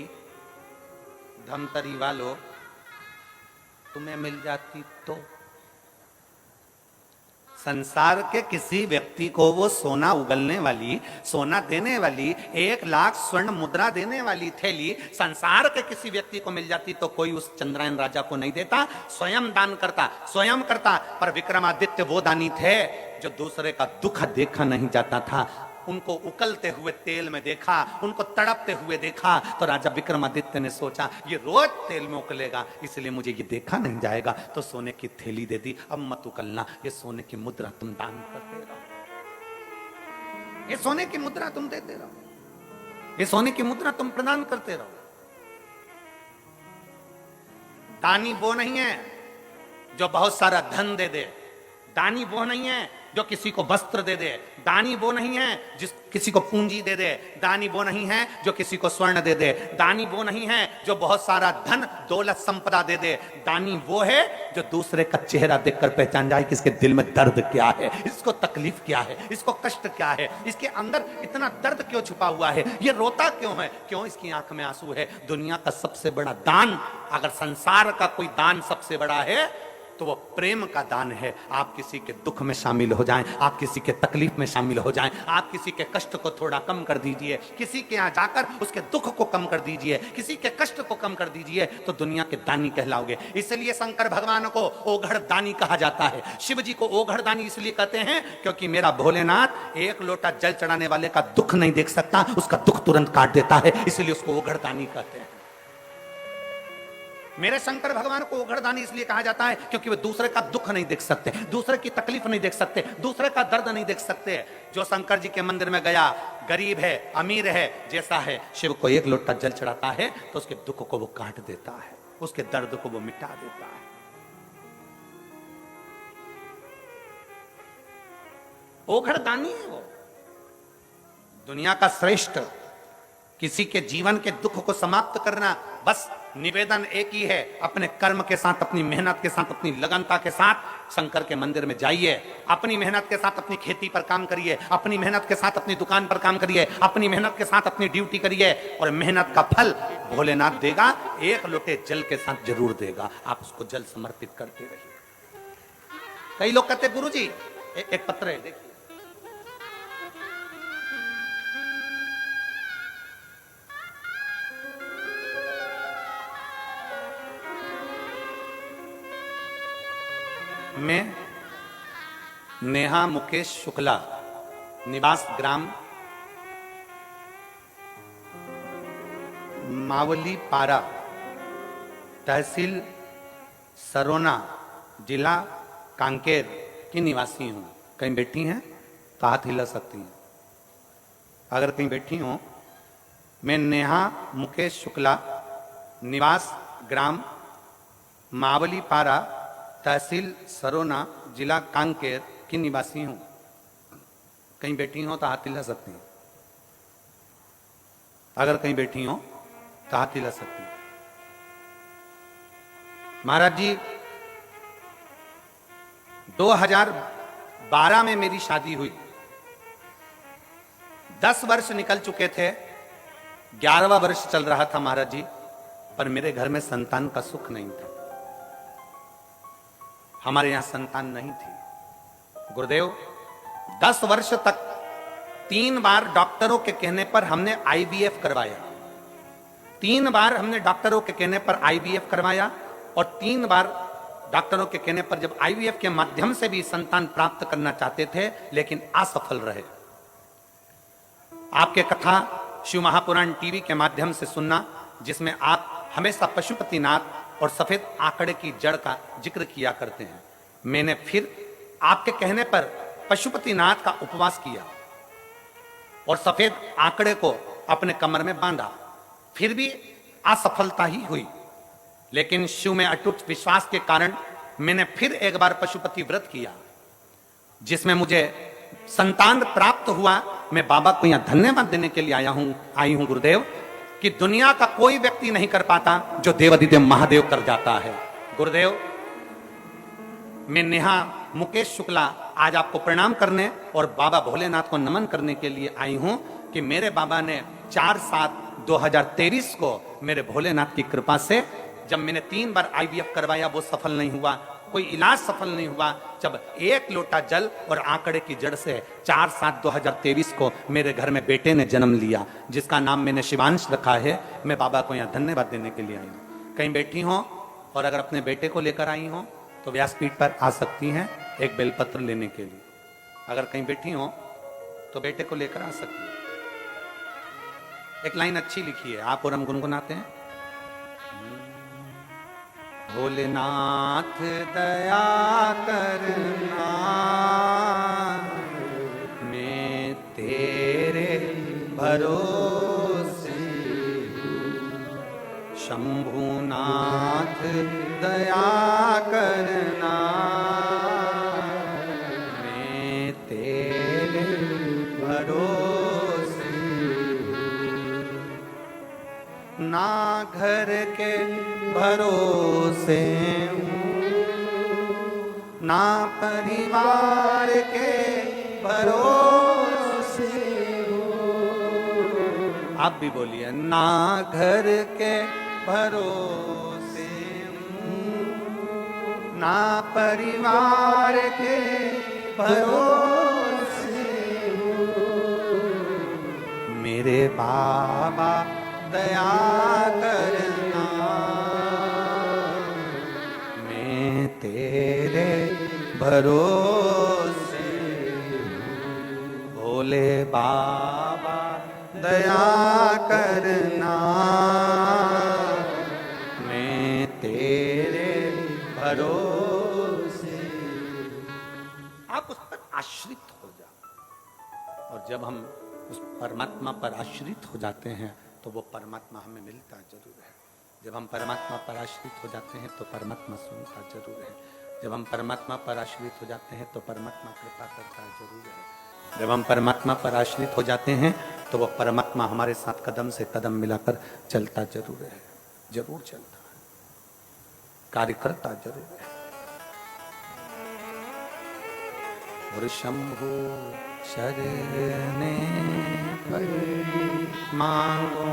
धमतरी वालों तुम्हें मिल जाती तो संसार के किसी व्यक्ति को वो सोना उगलने वाली, सोना देने वाली, 1 लाख स्वर्ण मुद्रा देने वाली थैली संसार के किसी व्यक्ति को मिल जाती तो कोई उस चंद्रायन राजा को नहीं देता, स्वयं दान करता, स्वयं करता। पर विक्रमादित्य वो दानी थे जो दूसरे का दुख देखा नहीं जाता था। उनको उकलते हुए तेल में देखा, उनको तड़पते हुए देखा, तो राजा विक्रमादित्य ने सोचा ये रोज तेल में उकलेगा, इसलिए मुझे ये देखा नहीं जाएगा, तो सोने की थैली दे दी। अब मत उकलना, ये सोने की मुद्रा तुम दान करते रहो, ये सोने की मुद्रा तुम देते रहो, ये सोने की मुद्रा तुम प्रदान करते रहो। दानी वो नहीं है जो बहुत सारा धन दे दे, दानी वो नहीं है जो किसी को वस्त्र दे दे, दानी वो नहीं है जिस किसी को पूंजी दे दे, दानी वो नहीं है जो किसी को स्वर्ण दे दे, दानी वो नहीं है जो बहुत सारा धन दौलत संपदा दे दे। दानी वो है जो दूसरे का चेहरा देखकर पहचान जाए कि इसके दिल में दर्द क्या है, इसको तकलीफ क्या है, इसको कष्ट क्या है, इसके अंदर इतना दर्द क्यों छुपा हुआ है, ये रोता क्यों है, क्यों इसकी आंख में आंसू है। दुनिया का सबसे बड़ा दान, अगर संसार का कोई दान सबसे बड़ा है तो वो प्रेम का दान है। आप किसी के दुख में शामिल हो जाएं, आप किसी के तकलीफ में शामिल हो जाएं, आप किसी के कष्ट को थोड़ा कम कर दीजिए, किसी के यहाँ जाकर उसके दुख को कम कर दीजिए, किसी के कष्ट को कम कर दीजिए, तो दुनिया के दानी कहलाओगे। इसलिए शंकर भगवान को ओघड़ दानी कहा जाता है। शिव जी को ओघड़ दानी इसलिए कहते हैं क्योंकि मेरा भोलेनाथ 1 लोटा जल चढ़ाने वाले का दुख नहीं देख सकता, उसका दुख तुरंत काट देता है, इसलिए उसको ओघड़ दानी कहते हैं। मेरे शंकर भगवान को ओघड़दानी इसलिए कहा जाता है क्योंकि वे दूसरे का दुख नहीं देख सकते, दूसरे की तकलीफ नहीं देख सकते, दूसरे का दर्द नहीं देख सकते। जो शंकर जी के मंदिर में गया, गरीब है, अमीर है, जैसा है, शिव को 1 लोटा जल चढ़ाता है तो उसके दुख को वो काट देता है, उसके दर्द को वो मिटा देता है। ओघड़दानी है वो, दुनिया का श्रेष्ठ। किसी के जीवन के दुख को समाप्त करना, बस निवेदन एक ही है, अपने कर्म के साथ, अपनी मेहनत के साथ, अपनी लगनता के साथ शंकर के मंदिर में जाइए, अपनी मेहनत के साथ अपनी खेती पर काम करिए, अपनी मेहनत के साथ अपनी दुकान पर काम करिए, अपनी मेहनत के साथ अपनी ड्यूटी करिए, और मेहनत का फल भोलेनाथ देगा, 1 लोटे जल के साथ जरूर देगा। आप उसको जल समर्पित करते रहिए। कई लोग कहते गुरुजी एक पत्र है, देखिए, मैं नेहा मुकेश शुक्ला, निवास ग्राम मावली पारा, तहसील सरोना, जिला कांकेर की निवासी हूं। कहीं बैठी हैं तो हाथ हिला सकती हैं। अगर कहीं बैठी हो, मैं नेहा मुकेश शुक्ला, निवास ग्राम मावली पारा, तहसील सरोना, जिला कांकेर की निवासी हूं। कहीं बैठी हो तो हाथ हिला सकती हैं। अगर कहीं बैठी हो तो हाथ हिला सकती हैं। महाराज जी, 2012 में मेरी शादी हुई। 10 वर्ष निकल चुके थे, 11वां वर्ष चल रहा था महाराज जी, पर मेरे घर में संतान का सुख नहीं था। हमारे यहां संतान नहीं थी। गुरुदेव 10 वर्ष तक 3 बार डॉक्टरों के कहने पर हमने आईवीएफ करवाया। 3 बार हमने डॉक्टरों के कहने पर आईवीएफ करवाया और 3 बार डॉक्टरों के कहने पर जब आईवीएफ के माध्यम से भी संतान प्राप्त करना चाहते थे, लेकिन असफल रहे। आपके कथा शिव महापुराण टीवी के माध्यम से सुनना, जिसमें आप हमेशा पशुपतिनाथ और सफेद आंकड़े की जड़ का जिक्र किया करते हैं। मैंने फिर आपके कहने पर पशुपतिनाथ का उपवास किया और सफेद आंकड़े को अपने कमर में बांधा, फिर भी असफलता ही हुई। लेकिन शिव में अटूट विश्वास के कारण मैंने फिर एक बार पशुपति व्रत किया, जिसमें मुझे संतान प्राप्त हुआ। मैं बाबा को यहां धन्यवाद देने के लिए आई हूं गुरुदेव, कि दुनिया का कोई व्यक्ति नहीं कर पाता जो देवाधिदेव महादेव कर जाता है। गुरुदेव, मैं नेहा मुकेश शुक्ला आज आपको प्रणाम करने और बाबा भोलेनाथ को नमन करने के लिए आई हूं कि मेरे बाबा ने 4/7/2023 को मेरे भोलेनाथ की कृपा से, जब मैंने 3 बार आईवीएफ करवाया वो सफल नहीं हुआ, कोई इलाज सफल नहीं हुआ, जब 1 लोटा जल और आंकड़े की जड़ से 4/7/2023 को मेरे घर में बेटे ने जन्म लिया, जिसका नाम मैंने शिवांश रखा है। मैं बाबा को यहाँ धन्यवाद देने के लिए आई हूँ। कहीं बैठी हो और अगर अपने बेटे को लेकर आई हो तो व्यासपीठ पर आ सकती हैं एक बेलपत्र लेने के लिए। अगर कहीं बैठी हो तो बेटे को लेकर आ सकती है। एक लाइन अच्छी लिखी है, आप और हम गुनगुनाते हैं। भोलेनाथ दया करना, मैं तेरे भरोसे हूँ। शंभुनाथ दया करना, मैं तेरे भरोसे हूँ। ना घर के भरोसे हूँ, ना परिवार के भरोसे हूँ। आप भी बोलिए, ना घर के भरोसे हूँ, ना परिवार के भरोसे हूँ। मेरे बाबा दया करना, मैं तेरे भरोसे हूँ। भोले बाबा दया करना, मैं तेरे भरोसे। आप उस पर आश्रित हो जाओ, और जब हम उस परमात्मा पर आश्रित हो जाते हैं तो वो परमात्मा हमें मिलता जरूर है। जब हम परमात्मा पर आश्रित हो जाते हैं तो परमात्मा सुनता जरूर है। जब हम परमात्मा पर आश्रित हो जाते हैं तो परमात्मा कृपा करता जरूर है। जब हम परमात्मा पर आश्रित हो जाते हैं तो वो परमात्मा हमारे साथ कदम से कदम मिलाकर चलता जरूर है, जरूर चलता है, कार्य करता जरूर है। और शंभु शरणे पड़ी मांगो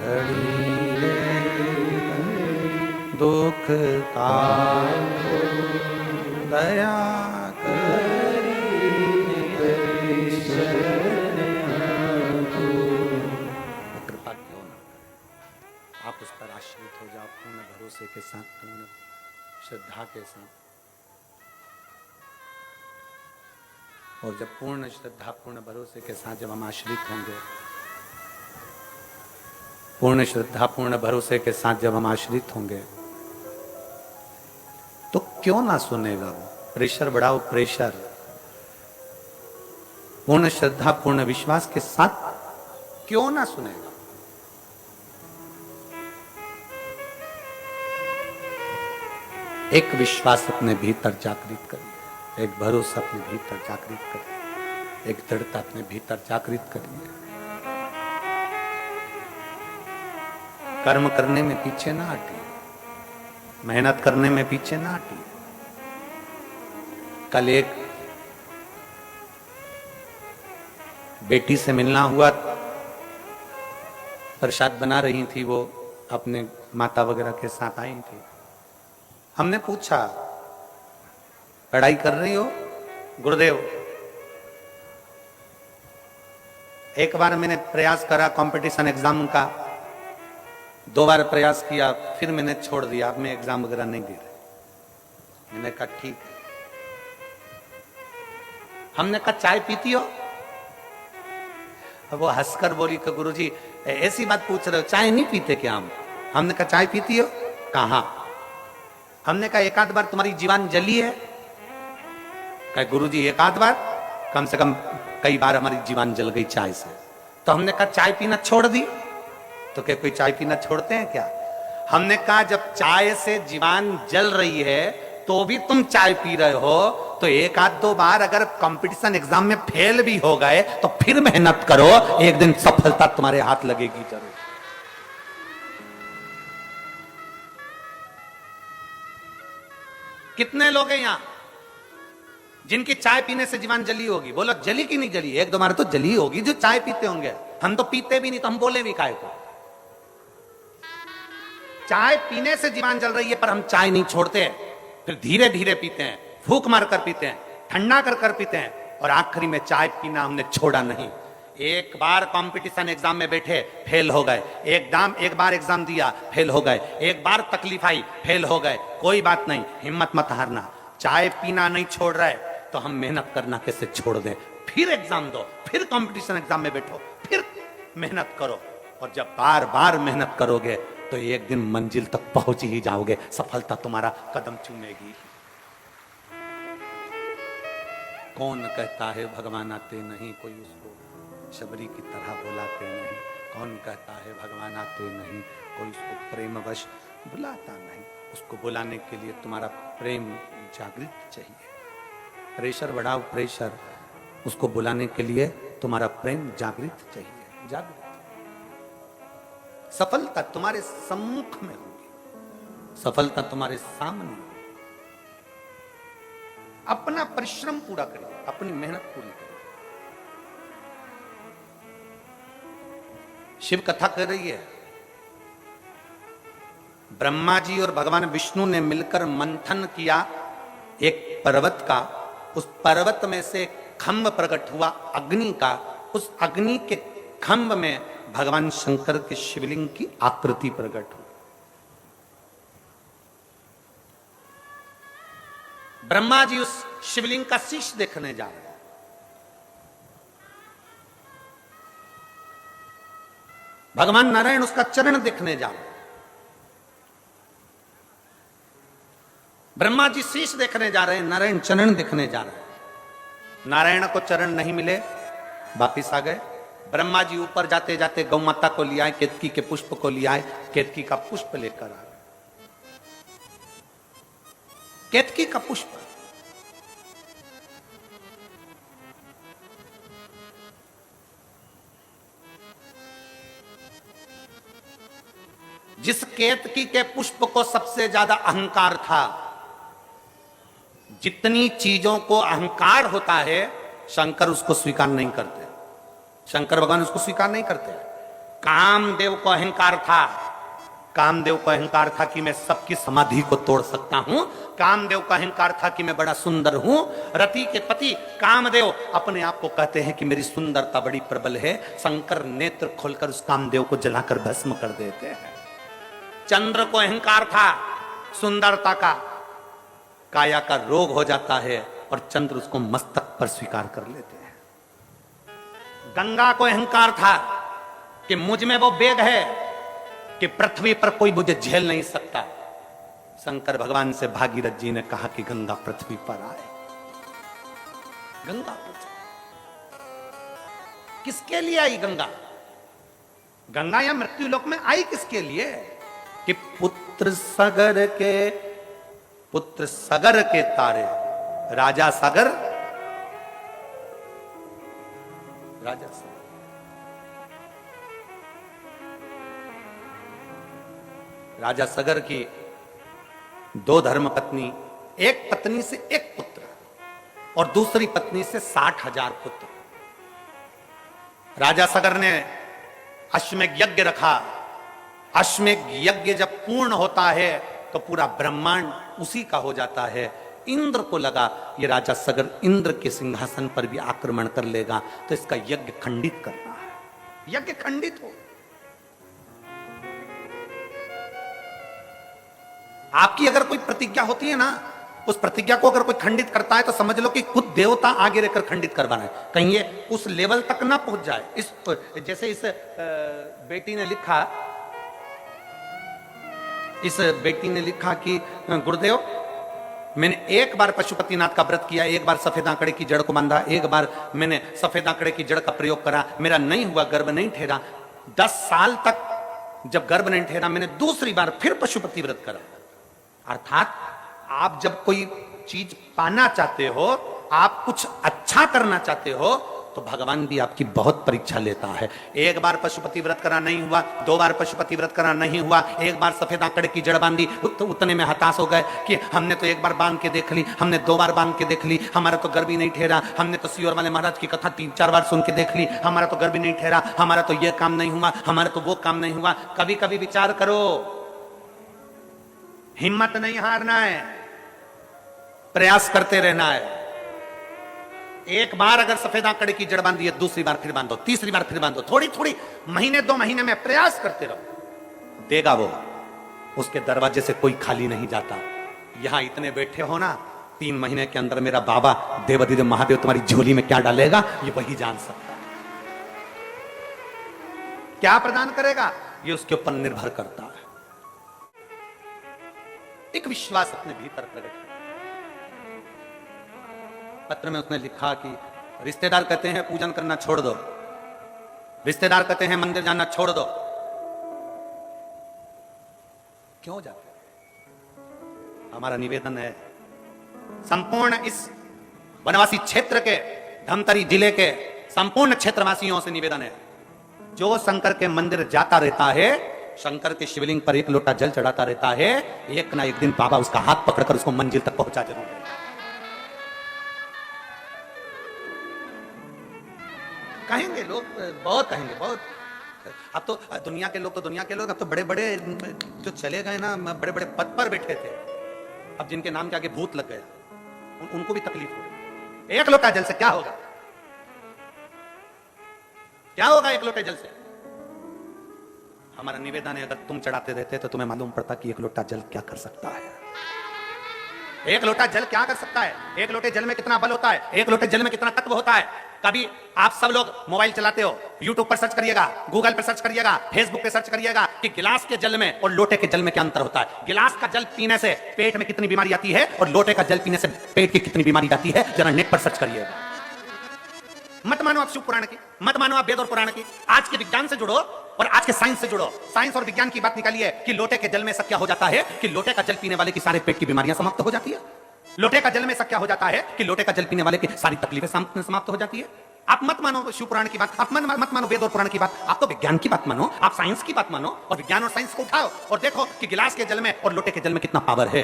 घड़ी रे, दुख का दया करी कृपा क्यों ना। आप उस पर आश्रित हो जाओ पूर्ण भरोसे के साथ, पूर्ण श्रद्धा के साथ। और जब पूर्ण श्रद्धा पूर्ण भरोसे के साथ जब हम आश्रित होंगे, पूर्ण श्रद्धा पूर्ण भरोसे के साथ जब हम आश्रित होंगे, तो क्यों ना सुनेगा वो। प्रेशर बढ़ाओ, प्रेशर। पूर्ण श्रद्धा पूर्ण विश्वास के साथ क्यों ना सुनेगा। एक विश्वास अपने भीतर जागृत करिए, एक भरोसा अपने भीतर जागृत करिए, एक दृढ़ता अपने भीतर जागृत करिए। कर्म करने में पीछे ना हटिए, मेहनत करने में पीछे ना हटिए। कल एक बेटी से मिलना हुआ, प्रसाद बना रही थी, वो अपने माता वगैरह के साथ आई थी। हमने पूछा पढ़ाई कर रही हो गुरुदेव? एक बार मैंने प्रयास करा कंपटीशन एग्जाम का, 2 बार प्रयास किया, फिर मैंने छोड़ दिया, अब मैं एग्जाम वगैरह नहीं दे रहा। मैंने कहा ठीक है। हमने कहा चाय पीती हो? अब वो हंसकर बोली कि गुरुजी ऐसी बात पूछ रहे हो, चाय नहीं पीते क्या हम? हमने कहा चाय पीती हो? कहां? हमने कहा एक आध बार तुम्हारी जीवान जली है? कहा गुरुजी एक आध बार, कम से कम कई बार हमारी जीवान जल गई चाय से। तो हमने कहा चाय पीना छोड़ दी? तो क्या कोई चाय पीना छोड़ते हैं क्या? हमने कहा जब चाय से जीवान जल रही है तो भी तुम चाय पी रहे हो, तो एक आध 2 बार अगर कंपटीशन एग्जाम में फेल भी हो गए तो फिर मेहनत करो, एक दिन सफलता तुम्हारे हाथ लगेगी जरूर। कितने लोग हैं यहां जिनकी चाय पीने से जीवान जली होगी? बोलो जली की नहीं जली? 1-2 बार तो जली होगी जो चाय पीते होंगे। हम तो पीते भी नहीं, तो हम बोले भी काहे को? चाय पीने से जीवान जल रही है पर हम चाय नहीं छोड़ते, फिर धीरे धीरे पीते हैं, फूंक मार कर पीते हैं, ठंडा कर कर पीते हैं, और आखिरी में चाय पीना हमने छोड़ा नहीं। एक बार कंपटीशन एग्जाम में बैठे, फेल हो गए, एक बार एग्जाम दिया, फेल हो गए, एक बार तकलीफ आई, फेल हो गए, कोई बात नहीं, हिम्मत मत हारना। चाय पीना नहीं छोड़ रहे तो हम मेहनत करना कैसे छोड़ दें? फिर एग्जाम दो, फिर कंपटीशन एग्जाम में बैठो, फिर मेहनत करो, और जब बार बार मेहनत करोगे तो एक दिन मंजिल तक पहुंच ही जाओगे, सफलता तुम्हारा कदम चूमेगी। कौन कहता है भगवान आते नहीं, कोई उसको शबरी की तरह बुलाते नहीं। कौन कहता है भगवान आते नहीं, कोई उसको प्रेमवश बुलाता नहीं। उसको बुलाने के लिए तुम्हारा प्रेम जागृत चाहिए। प्रेशर बढ़ाओ, प्रेशर, उसको बुलाने के लिए तुम्हारा प्रेम जागृत चाहिए, जागृत। सफलता तुम्हारे सम्मुख में होगी, सफलता तुम्हारे सामने होगी। अपना परिश्रम पूरा करिए, अपनी मेहनत पूरी करिए। शिव कथा कर रही है, ब्रह्मा जी और भगवान विष्णु ने मिलकर मंथन किया एक पर्वत का। उस पर्वत में से खंभ प्रकट हुआ अग्नि का। उस अग्नि के खंभ में भगवान शंकर के शिवलिंग की आकृति प्रकट हुई। ब्रह्मा जी उस शिवलिंग का शीश देखने जा रहे हैं। भगवान नारायण उसका चरण देखने जा रहे हैं। ब्रह्मा जी शीश देखने जा रहे हैं, नारायण चरण देखने जा रहे हैं। नारायण को चरण नहीं मिले, वापिस आ गए। ब्रह्मा जी ऊपर जाते जाते गौ माता को लिया, केतकी के पुष्प को लिया, केतकी का पुष्प लेकर आ गए। केतकी का पुष्प, जिस केतकी के पुष्प को सबसे ज्यादा अहंकार था, जितनी चीजों को अहंकार होता है शंकर उसको स्वीकार नहीं करते। शंकर भगवान उसको स्वीकार नहीं करते। कामदेव को अहंकार था, कामदेव को अहंकार था कि मैं सबकी समाधि को तोड़ सकता हूं। कामदेव का अहंकार था कि मैं बड़ा सुंदर हूं। रति के पति कामदेव अपने आप को कहते हैं कि मेरी सुंदरता बड़ी प्रबल है। शंकर नेत्र खोलकर उस कामदेव को जलाकर भस्म कर देते हैं। चंद्र को अहंकार था सुंदरता का, काया का रोग हो जाता है और चंद्र उसको मस्तक पर स्वीकार कर लेते हैं। गंगा को अहंकार था कि मुझ में वो वेग है कि पृथ्वी पर कोई मुझे झेल नहीं सकता। शंकर भगवान से भागीरथ जी ने कहा कि गंगा पृथ्वी पर आए। गंगा किसके लिए आई? गंगा गंगा या मृत्यु लोक में आई किसके लिए? कि पुत्र सगर के तारे, राजा सागर, राजा सागर, राजा सागर की 2 धर्म पत्नी, एक पत्नी से 1 पुत्र और दूसरी पत्नी से 60,000 पुत्र। राजा सगर ने अश्वमेध यज्ञ रखा। अश्वमेध यज्ञ जब पूर्ण होता है तो पूरा ब्रह्मांड उसी का हो जाता है। इंद्र को लगा ये राजा सगर इंद्र के सिंहासन पर भी आक्रमण कर लेगा, तो इसका यज्ञ खंडित करना है। यज्ञ खंडित हो। आपकी अगर कोई प्रतिज्ञा होती है ना, उस प्रतिज्ञा को अगर कोई खंडित करता है तो समझ लो कि खुद देवता आगे रहकर खंडित करवाना है, कहीं ये उस लेवल तक ना पहुंच जाए। जैसे इस बेटी ने लिखा, इस बेटी ने लिखा कि गुरुदेव, मैंने एक बार पशुपतिनाथ का व्रत किया, एक बार सफेद आंकड़े की जड़ को बांधा, एक बार मैंने सफेद आंकड़े की जड़ का प्रयोग करा, मेरा नहीं हुआ, गर्भ नहीं ठहरा। 10 साल तक जब गर्भ नहीं ठहरा, मैंने दूसरी बार फिर पशुपति व्रत करा। अर्थात आप जब कोई चीज पाना चाहते हो, आप कुछ अच्छा करना चाहते हो, तो भगवान भी आपकी बहुत परीक्षा लेता है। एक बार पशुपति व्रत करा नहीं हुआ, 2 बार पशुपति व्रत करा नहीं हुआ, एक बार सफेद आंकड़े की जड़ बांधी, उतने में हताश हो गए कि हमने तो एक बार बांध के देख ली, हमने 2 बार बांध के देख ली, हमारा तो गर्भ ही नहीं ठहरा, हमने तो सियोर वाले महाराज की कथा 3-4 बार सुन के देख ली, हमारा तो गर्भ ही नहीं ठहरा, हमारा तो ये काम नहीं हुआ, हमारा तो वो काम नहीं हुआ। कभी कभी विचार करो, हिम्मत नहीं हारना है, प्रयास करते रहना है। एक बार अगर सफेद आंकड़े की जड़ बांधी है, दूसरी बार फिर बांधो, तीसरी बार फिर बांधो, थोड़ी थोड़ी महीने 2 महीने में प्रयास करते रहो, देगा वो। उसके दरवाजे से कोई खाली नहीं जाता। यहां इतने बैठे हो ना, 3 महीने के अंदर मेरा बाबा देवाधिदेव महादेव तुम्हारी झोली में क्या डालेगा ये वही जान सकता है। क्या प्रदान करेगा ये उसके ऊपर निर्भर करता है। एक विश्वास अपने भीतर प्रकट है। पत्र में उसने लिखा कि रिश्तेदार कहते हैं पूजन करना छोड़ दो, रिश्तेदार कहते हैं मंदिर जाना छोड़ दो, क्यों जाते? हमारा निवेदन है, संपूर्ण इस वनवासी क्षेत्र के, धमतरी जिले के संपूर्ण क्षेत्रवासियों से निवेदन है, जो शंकर के मंदिर जाता रहता है, शंकर के शिवलिंग पर 1 लोटा जल चढ़ाता रहता है, एक ना एक दिन बाबा उसका हाथ पकड़कर उसको मंजिल तक पहुंचा जरूर है। कहेंगे लोग, बहुत कहेंगे, बहुत। अब तो दुनिया के लोग अब तो बड़े बड़े जो चले गए ना, बड़े बड़े पद पर बैठे थे, अब जिनके नाम के आगे भूत लग गए, उनको भी तकलीफ हो। 1 लोटा जल से क्या होगा? क्या होगा 1 लोटे जल से? हमारा निवेदन है, अगर तुम चढ़ाते रहते तो तुम्हें मालूम पड़ता कि 1 लोटा जल क्या कर सकता है। 1 लोटा जल क्या कर सकता है? 1 लोटे जल में कितना बल होता है, 1 लोटे जल में कितना तत्व होता है। कभी आप सब लोग मोबाइल चलाते हो, यूट्यूब पर सर्च करिएगा, गूगल पर सर्च करिएगा, फेसबुक पे सर्च करिएगा कि गिलास के जल में और लोटे के जल में क्या अंतर होता है। गिलास का जल पीने से पेट में कितनी बीमारी आती है और लोटे का जल पीने से पेट की कितनी बीमारी आती है, जरा नेट पर सर्च करिएगा। मत मानो आप शिव पुराण की, मत मानो आप वेद और पुराण की, आज के विज्ञान से जुड़ो और आज के साइंस से जुड़ो। साइंस और विज्ञान की बात निकालिए कि लोटे के जल में सब क्या हो जाता है कि लोटे का जल पीने वाले की सारे पेट की बीमारियां समाप्त हो जाती है। लोटे का जल में सब क्या हो जाता है कि लोटे का जल पीने वाले की सारी तकलीफें समाप्त हो जाती है। आप मत मानो शिव पुराण की बात, आप मत मानो वेद और पुराण की बात, आप तो विज्ञान की बात मानो, आप साइंस की बात मानो और विज्ञान और साइंस को उठाओ और देखो कि गिलास के जल में और लोटे के जल में कितना पावर है।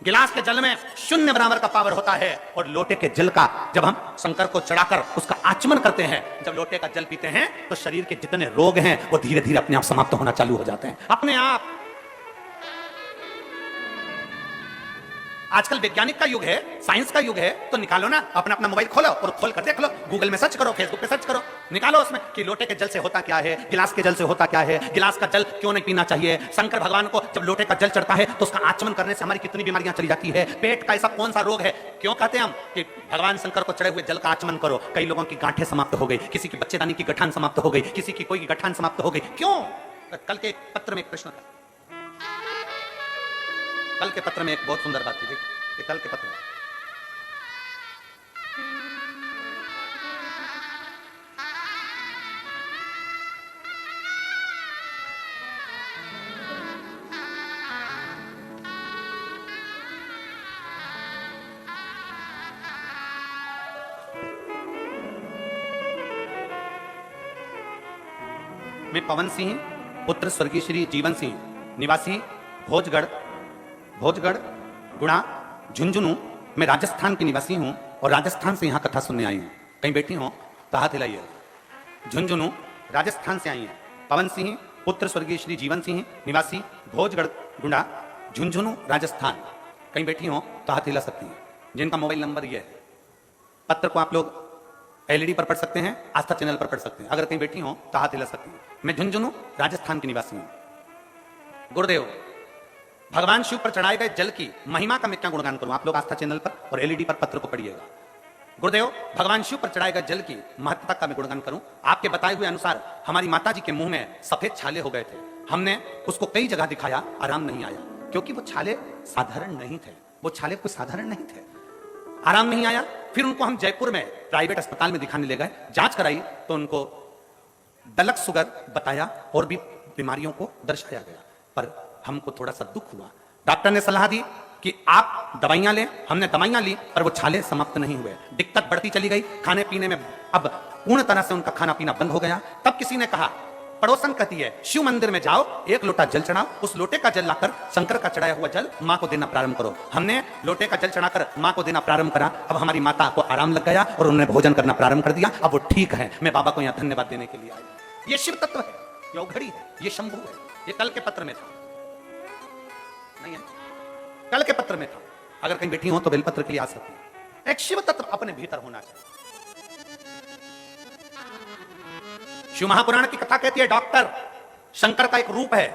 गिलास के जल में 0 बराबर का पावर होता है और लोटे के जल का जब हम शंकर को चढ़ाकर उसका आचमन करते हैं, जब लोटे का जल पीते हैं तो शरीर के जितने रोग हैं वो धीरे धीरे अपने आप समाप्त होना चालू हो जाते हैं, अपने आप। आजकल वैज्ञानिक का युग है, साइंस का युग है, तो निकालो ना, अपना अपना मोबाइल खोलो और खोल कर देख लो, गूगल में सर्च करो, फेसबुक पे सर्च करो, निकालो उसमें कि लोटे के जल से होता क्या है, गिलास के जल से होता क्या है, गिलास का जल क्यों नहीं पीना चाहिए। शंकर भगवान को जब लोटे का जल चढ़ता है तो उसका आचमन करने से हमारी कितनी बीमारियां चली जाती है। पेट का ऐसा कौन सा रोग है, क्यों कहते हैं हम कि भगवान शंकर को चढ़े हुए जल का आचमन करो। कई लोगों की गांठें समाप्त हो गई, किसी की बच्चेदानी की गठान समाप्त हो गई, किसी की कोई गठान समाप्त हो गई, क्यों? कल के पत्र में एक प्रश्न था, कल के पत्र में एक बहुत सुंदर बात थी, कल के पत्र में मैं पवन सिंह पुत्र स्वर्गीय श्री जीवन सिंह, निवासी भोजगढ़ गुणा झुंझुनू, मैं राजस्थान की निवासी हूं और राजस्थान से यहां कथा सुनने आई हूं। कहीं बैठी हो तो हाथ हिलाइए। झुंझुनू राजस्थान से आई हैं। पवन सिंह पुत्र स्वर्गीय श्री जीवन सिंह निवासी भोजगढ़ गुंडा झुंझुनू राजस्थान। कहीं बैठी हो तो हाथ हिला सकती हैं, जिनका मोबाइल नंबर ये है। पत्र को आप लोग एलईडी पर पढ़ सकते हैं, आस्था चैनल पर पढ़ सकते हैं। अगर कहीं बैठी हो तो हाथ हिला सकती हैं। मैं झुंझुनू राजस्थान की निवासी हूं। गुरुदेव, भगवान शिव पर चढ़ाए गए जल की महिमा का मैं क्या गुणगान करूं? आप लोग आस्था चैनल पर और एलईडी पर पत्र को पढ़िएगा। गुरुदेव, भगवान शिव पर चढ़ाए गए जल की महत्ता का मैं गुणगान करूं। आपके बताए हुए अनुसार हमारी माता जी के मुंह में सफेद छाले हो गए थे। हमने उसको कई जगह दिखाया, आराम नहीं आया, क्योंकि वो छाले साधारण नहीं थे। वो छाले कोई साधारण नहीं थे, आराम नहीं आया। फिर उनको हम जयपुर में प्राइवेट अस्पताल में दिखाने ले गए, जांच कराई तो उनको दलक सुगर बताया और भी बीमारियों को दर्शाया गया। पर हमको थोड़ा सा दुख हुआ। डॉक्टर ने सलाह दी कि आप दवाइयां लें। हमने दवाइयां ली, पर वो छाले समाप्त नहीं हुए, दिक्कत बढ़ती चली गई। खाने पीने में अब पूर्ण तरह से उनका खाना पीना बंद हो गया। तब किसी ने कहा, पड़ोसन कहती है, शिव मंदिर में जाओ, एक लोटा जल चढ़ाओ, उस लोटे का जल लाकर शंकर का चढ़ाया हुआ जल मां को देना प्रारंभ करो। हमने लोटे का जल चढ़ाकर मां को देना प्रारंभ करा। अब हमारी माता को आराम लग गया और उन्होंने भोजन करना प्रारंभ कर दिया। अब वो ठीक है। मैं बाबा को यहाँ धन्यवाद देने के लिए आया। ये शिव तत्व है, ये घड़ी है, ये शंभु है। ये कल के पत्र में था, नहीं है, कल के पत्र में था। अगर कहीं बैठी हो तो बेलपत्र के लिए आ सकती है। एक शिव तत्व अपने भीतर होना चाहिए। शिव महापुराण की कथा कहती है, डॉक्टर शंकर का एक रूप है।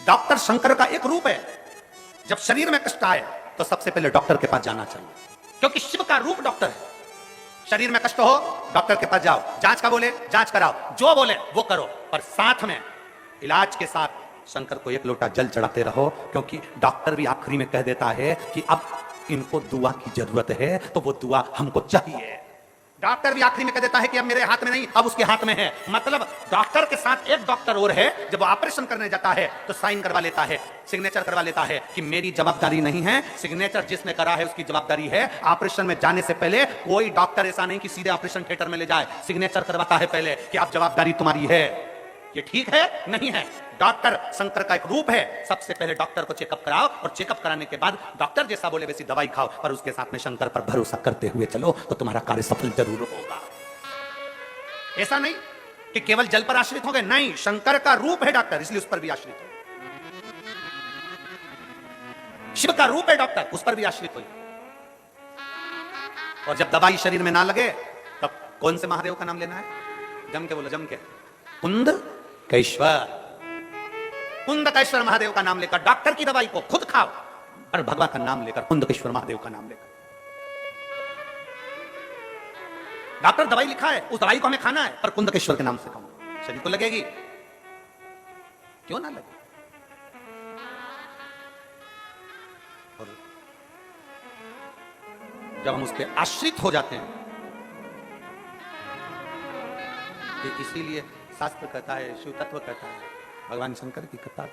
डॉक्टर शंकर का एक रूप है। जब शरीर में कष्ट आए तो सबसे पहले डॉक्टर के पास जाना चाहिए, क्योंकि शिव का रूप डॉक्टर है। शरीर में कष्ट हो, डॉक्टर के पास जाओ, जांच का बोले जांच कराओ, जो बोले वो करो, पर साथ में इलाज के साथ शंकर को एक लोटा जल चढ़ाते रहो। क्योंकि डॉक्टर भी आखिरी में कह देता है कि अब इनको दुआ की जरूरत है, तो वो दुआ हमको चाहिए। डॉक्टर भी आखिरी में कह देता है कि अब मेरे हाथ में नहीं, अब उसके हाथ में है। मतलब डॉक्टर के साथ एक डॉक्टर और है। जब वो ऑपरेशन करने जाता है तो साइन करवा लेता है, सिग्नेचर करवा लेता है कि मेरी जवाबदारी नहीं है, सिग्नेचर जिसने करा है उसकी जवाबदारी है। ऑपरेशन में जाने से पहले कोई डॉक्टर ऐसा नहीं कि सीधे ऑपरेशन थिएटर में ले जाए, सिग्नेचर करवाता है पहले कि आप जवाबदारी तुम्हारी है। ये ठीक है नहीं है? डॉक्टर शंकर का एक रूप है। सबसे पहले डॉक्टर को चेकअप कराओ और चेकअप कराने के बाद डॉक्टर जैसा बोले वैसी दवाई खाओ, पर उसके साथ में शंकर पर भरोसा करते हुए चलो तो तुम्हारा कार्य सफल जरूर होगा। ऐसा नहीं कि केवल जल पर आश्रित हो गए, नहीं, शंकर का रूप है डॉक्टर, इसलिए उस पर भी आश्रित हो। शिव का रूप है डॉक्टर, उस पर भी आश्रित हो। और जब दवाई शरीर में ना लगे तब कौन से महादेव का नाम लेना है? जम के बोलो, जम के। कुंदकेश्वर, कुंदकेश्वर महादेव का नाम लेकर डॉक्टर की दवाई को खुद खाओ, और भगवान का नाम लेकर, कुंदकेश्वर महादेव का नाम लेकर। डॉक्टर दवाई लिखा है, उस दवाई को हमें खाना है, पर कुंदकेश्वर के नाम से खाओ, शरीर को लगेगी, क्यों ना लगे। और जब हम उस पर आश्रित हो जाते हैं, इसीलिए शास्त्र कहता है, शिव तत्व कहता है, भगवान शंकर की कथा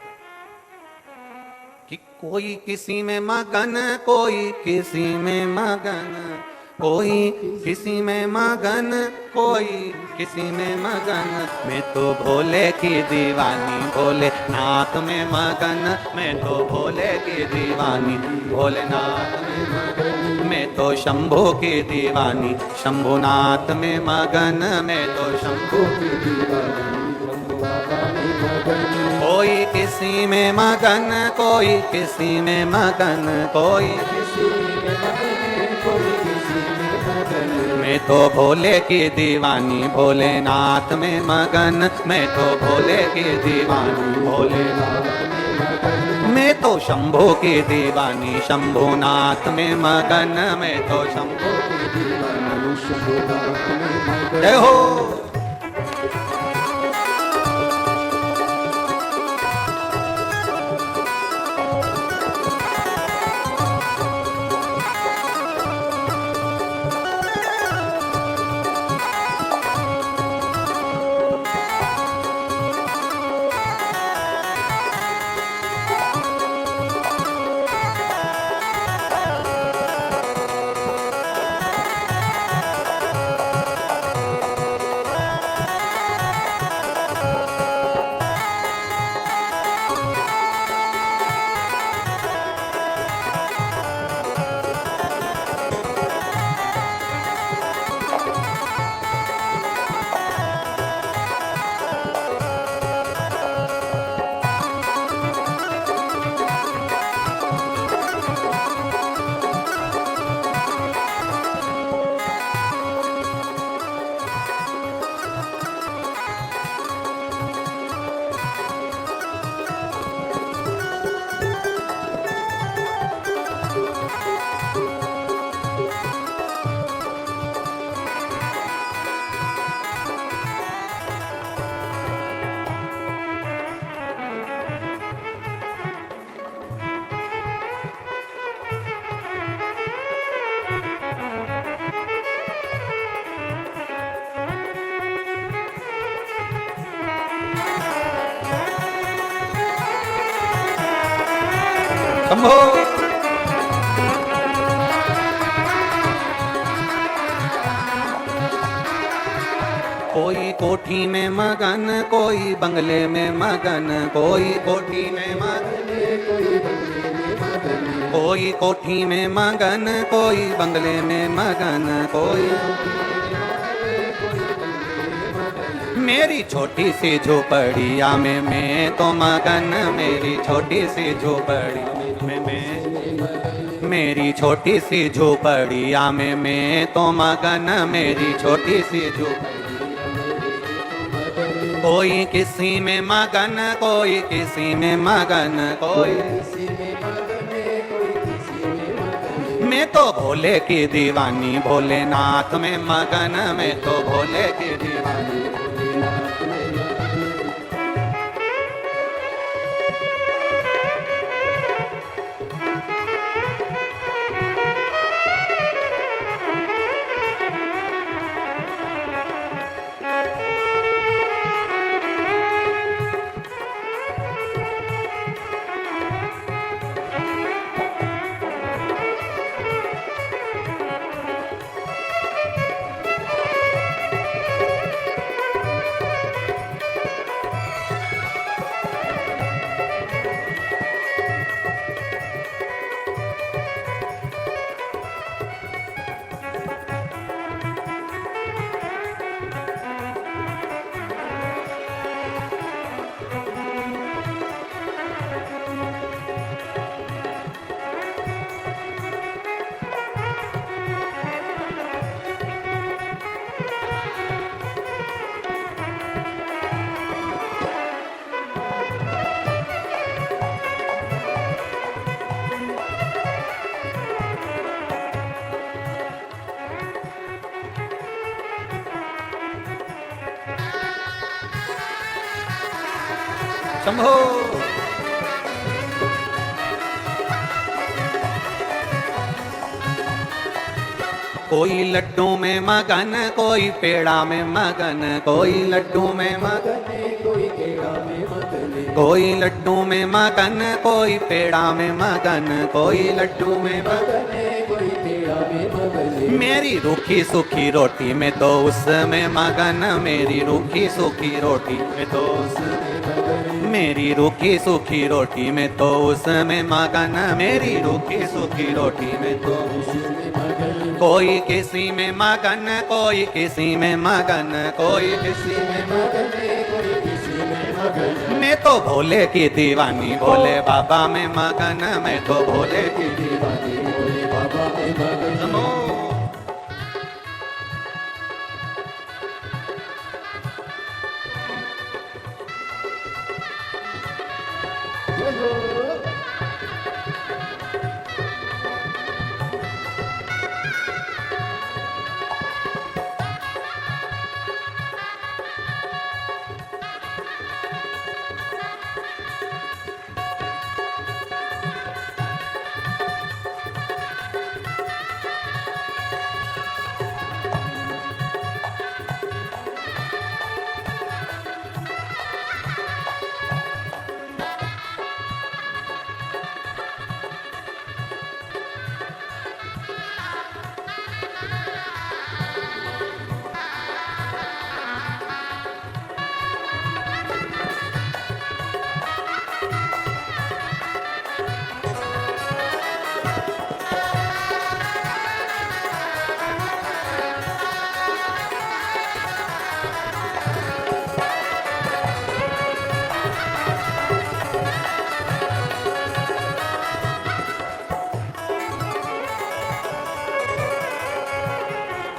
कि कोई किसी में मगन, कोई किसी में मगन, कोई किसी में मगन, कोई किसी में मगन। मैं तो भोले की दीवानी, भोलेनाथ में मगन। मैं तो भोले की दीवानी, भोलेनाथ में मगन। मैं तो शंभू की दीवानी, शंभुनाथ में मगन। मैं तो शंभू की दीवानी, कोई किसी में मगन, कोई किसी में मगन, कोई किसी में मगन, कोई किसी में मगन। मैं तो भोले की दीवानी, भोलेनाथ में मगन। मैं तो भोले की दीवानी, भोलेनाथ में मगन। मैं तो शंभू की दीवानी, शंभुनाथ में मगन। मैं तो शंभू की दीवानी, शंभुनाथ में मगन। जय हो। शंभो। कोई कोठी में मगन, कोई बंगले में मगन, कोई कोठी में मगन, कोई कोठी में मगन, कोई बंगले में मगन, कोई मेरी छोटी सी झोपड़िया में मैं तो मगन, मेरी छोटी सी झोपड़ी में मैं, मेरी छोटी सी झोपड़िया में मैं तो मगन, मेरी छोटी सी झोपड़ी। कोई किसी में मगन, कोई किसी में मगन, कोई मैं तो भोले की दीवानी, भोलेनाथ में मगन, मैं तो भोले की दीवानी। शंभो। कोई लड्डू में मगन, कोई पेड़ा में मगन, कोई लड्डू में मगन, कोई पेड़ा में मगन, कोई लड्डू में मगन, कोई पेड़ा में मगन, कोई लड्डू में मगन, कोई पेड़ा में मगन। मेरी रूखी सूखी रोटी में तो उसमें मगन, मेरी रूखी सूखी रोटी में तो उसमें मगन, मेरी रूखी सूखी रोटी में तो उसमें मगन, मेरी रूखी सूखी रोटी में तो उसमें मगन। कोई किसी में मगन, कोई किसी में मगन, कोई किसी में मगन, कोई किसी में मगन। मैं तो भोले की दीवानी, भोले बाबा में मगन, मैं तो भोले की दीवानी, भोले बाबा में मगन।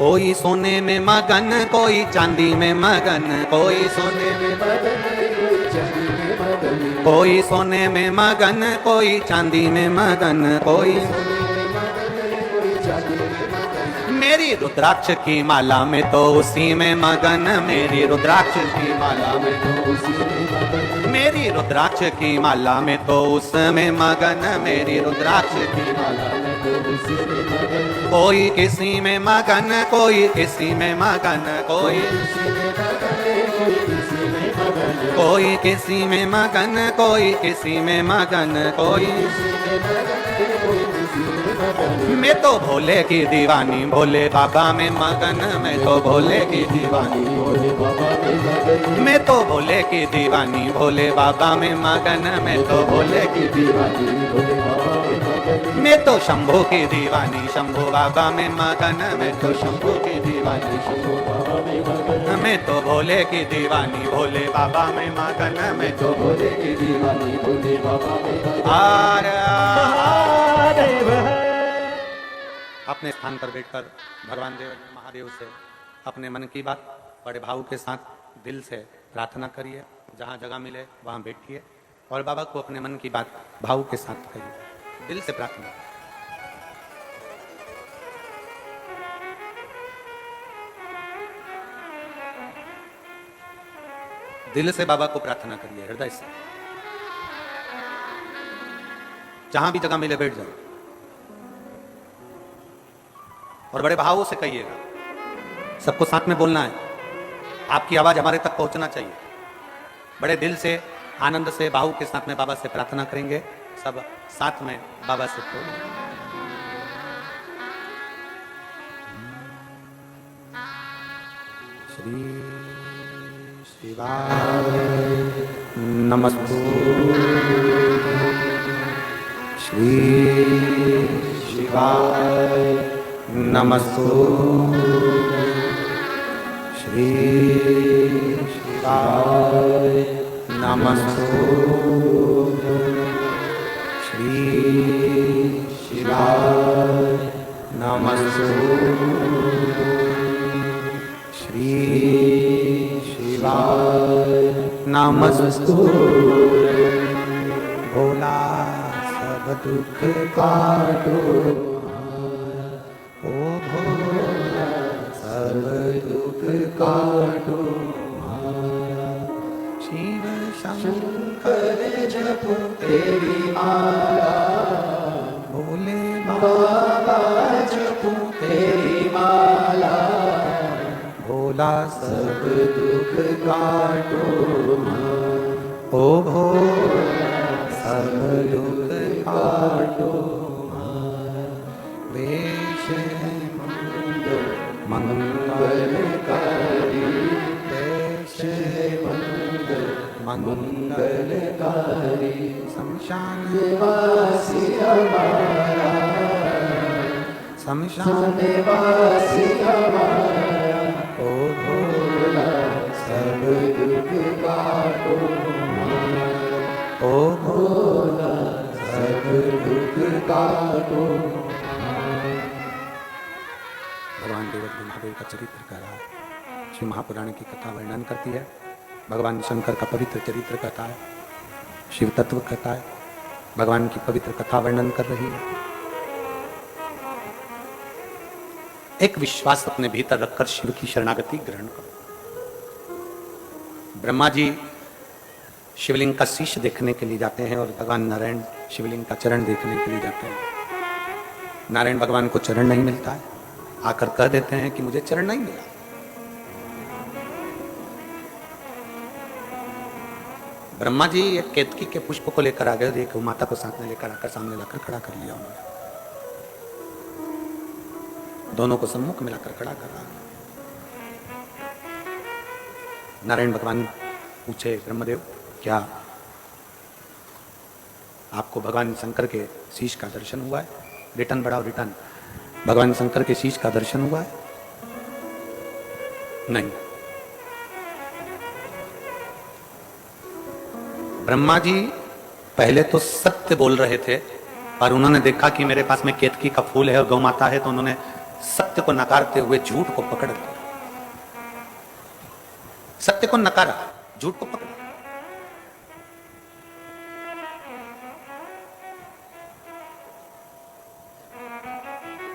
कोई सोने में मगन, कोई चांदी में मगन, कोई सोने में मगन, कोई चांदी में मगन, कोई सोने में मगन, कोई चांदी में मगन, कोई मेरी रुद्राक्ष की माला में तो उसी में मगन, मेरी रुद्राक्ष की माला में तो उसी में मगन, मेरी रुद्राक्ष की माला में तो उसमें मगन, मेरी रुद्राक्ष की माला में तो उसी में मगन। कोई किसी में मगन, कोई किसी में मगन, कोई किसी में मगन, कोई किसी में मगन, कोई किसी में मगन, कोई किसी में मगन, कोई मैं तो भोले की दीवानी, भोले बाबा में मगन, मैं तो भोले की दीवानी, भोले बाबा में मगन, मैं तो भोले की दीवानी, भोले बाबा में मगन, मैं तो भोले की दीवानी, भोले बाबा में मगन, मैं तो शंभू की दीवानी, शंभू बाबा में मगन, मैं तो शंभू की दीवानी, शंभू बाबा में मगन, मैं तो भोले की दीवानी, भोले बाबा में मगन, मैं तो भोले की दीवानी, भोले बाबा में मगन। अपने स्थान पर बैठकर भगवान देव महादेव से अपने मन की बात बड़े भाव के साथ दिल से प्रार्थना करिए। जहाँ जगह मिले वहाँ बैठिए और बाबा को अपने मन की बात भाव के साथ कहिए, दिल से प्रार्थना। दिल से बाबा को प्रार्थना करिए, हृदय से। जहां भी जगह मिले बैठ जाओ और बड़े भावों से कहिएगा। सबको साथ में बोलना है, आपकी आवाज हमारे तक पहुंचना चाहिए। बड़े दिल से, आनंद से, भाव के साथ में बाबा से प्रार्थना करेंगे। सब साथ में बाबा से बोलेंगे। श्री शिवाय नमस्तु, श्री शिवाय नमस्तु, श्री शिवाय नमस्तु, श्री शिवाय नमस्तु, श्री शिवाय नमस्तु। भोला सब दुख काटो, ओ भोला सब दुख काटो, शिव शंकर जपो तेरी माला, भोले बाबा जपो तेरी माला, भोला सब दुख काटो, ओ भोला सब दुख काटो। वेश मंगलकारी, वेश मंगलकारी, शमशान वासी हमारा, शमशान वासी हमारा, ओ भोला सब दुख काटो, ओ भोला सब दुख काटो। भगवान देवकी महादेव का चरित्र कह रहा है। श्री महापुराण की कथा वर्णन करती है। भगवान शंकर का पवित्र चरित्र कहता है, शिव तत्व कहता है, भगवान की पवित्र कथा वर्णन कर रही है। एक विश्वास अपने भीतर रखकर शिव की शरणागति ग्रहण करो। ब्रह्मा जी शिवलिंग का शीश देखने के लिए जाते हैं और भगवान नारायण शिवलिंग का चरण देखने के लिए जाते हैं। नारायण भगवान को चरण नहीं मिलता है, आकर कह देते हैं कि मुझे चरण नहीं मिला। ब्रह्मा जी एक केतकी के पुष्प को लेकर आ गए, देखो माता को साथ में लेकर आकर सामने लाकर खड़ा कर लिया उन्होंने। दोनों को सम्मुख मिलाकर खड़ा कर रहा। नारायण भगवान पूछे, ब्रह्मदेव क्या आपको भगवान शंकर के शीश का दर्शन हुआ है? रिटर्न बढ़ाओ, रिटर्न। भगवान शंकर के शीश का दर्शन हुआ है? नहीं। ब्रह्मा जी पहले तो सत्य बोल रहे थे, पर उन्होंने देखा कि मेरे पास में केतकी का फूल है और गौ माता है, तो उन्होंने सत्य को नकारते हुए झूठ को पकड़ लिया। सत्य को नकारा, झूठ को पकड़ा।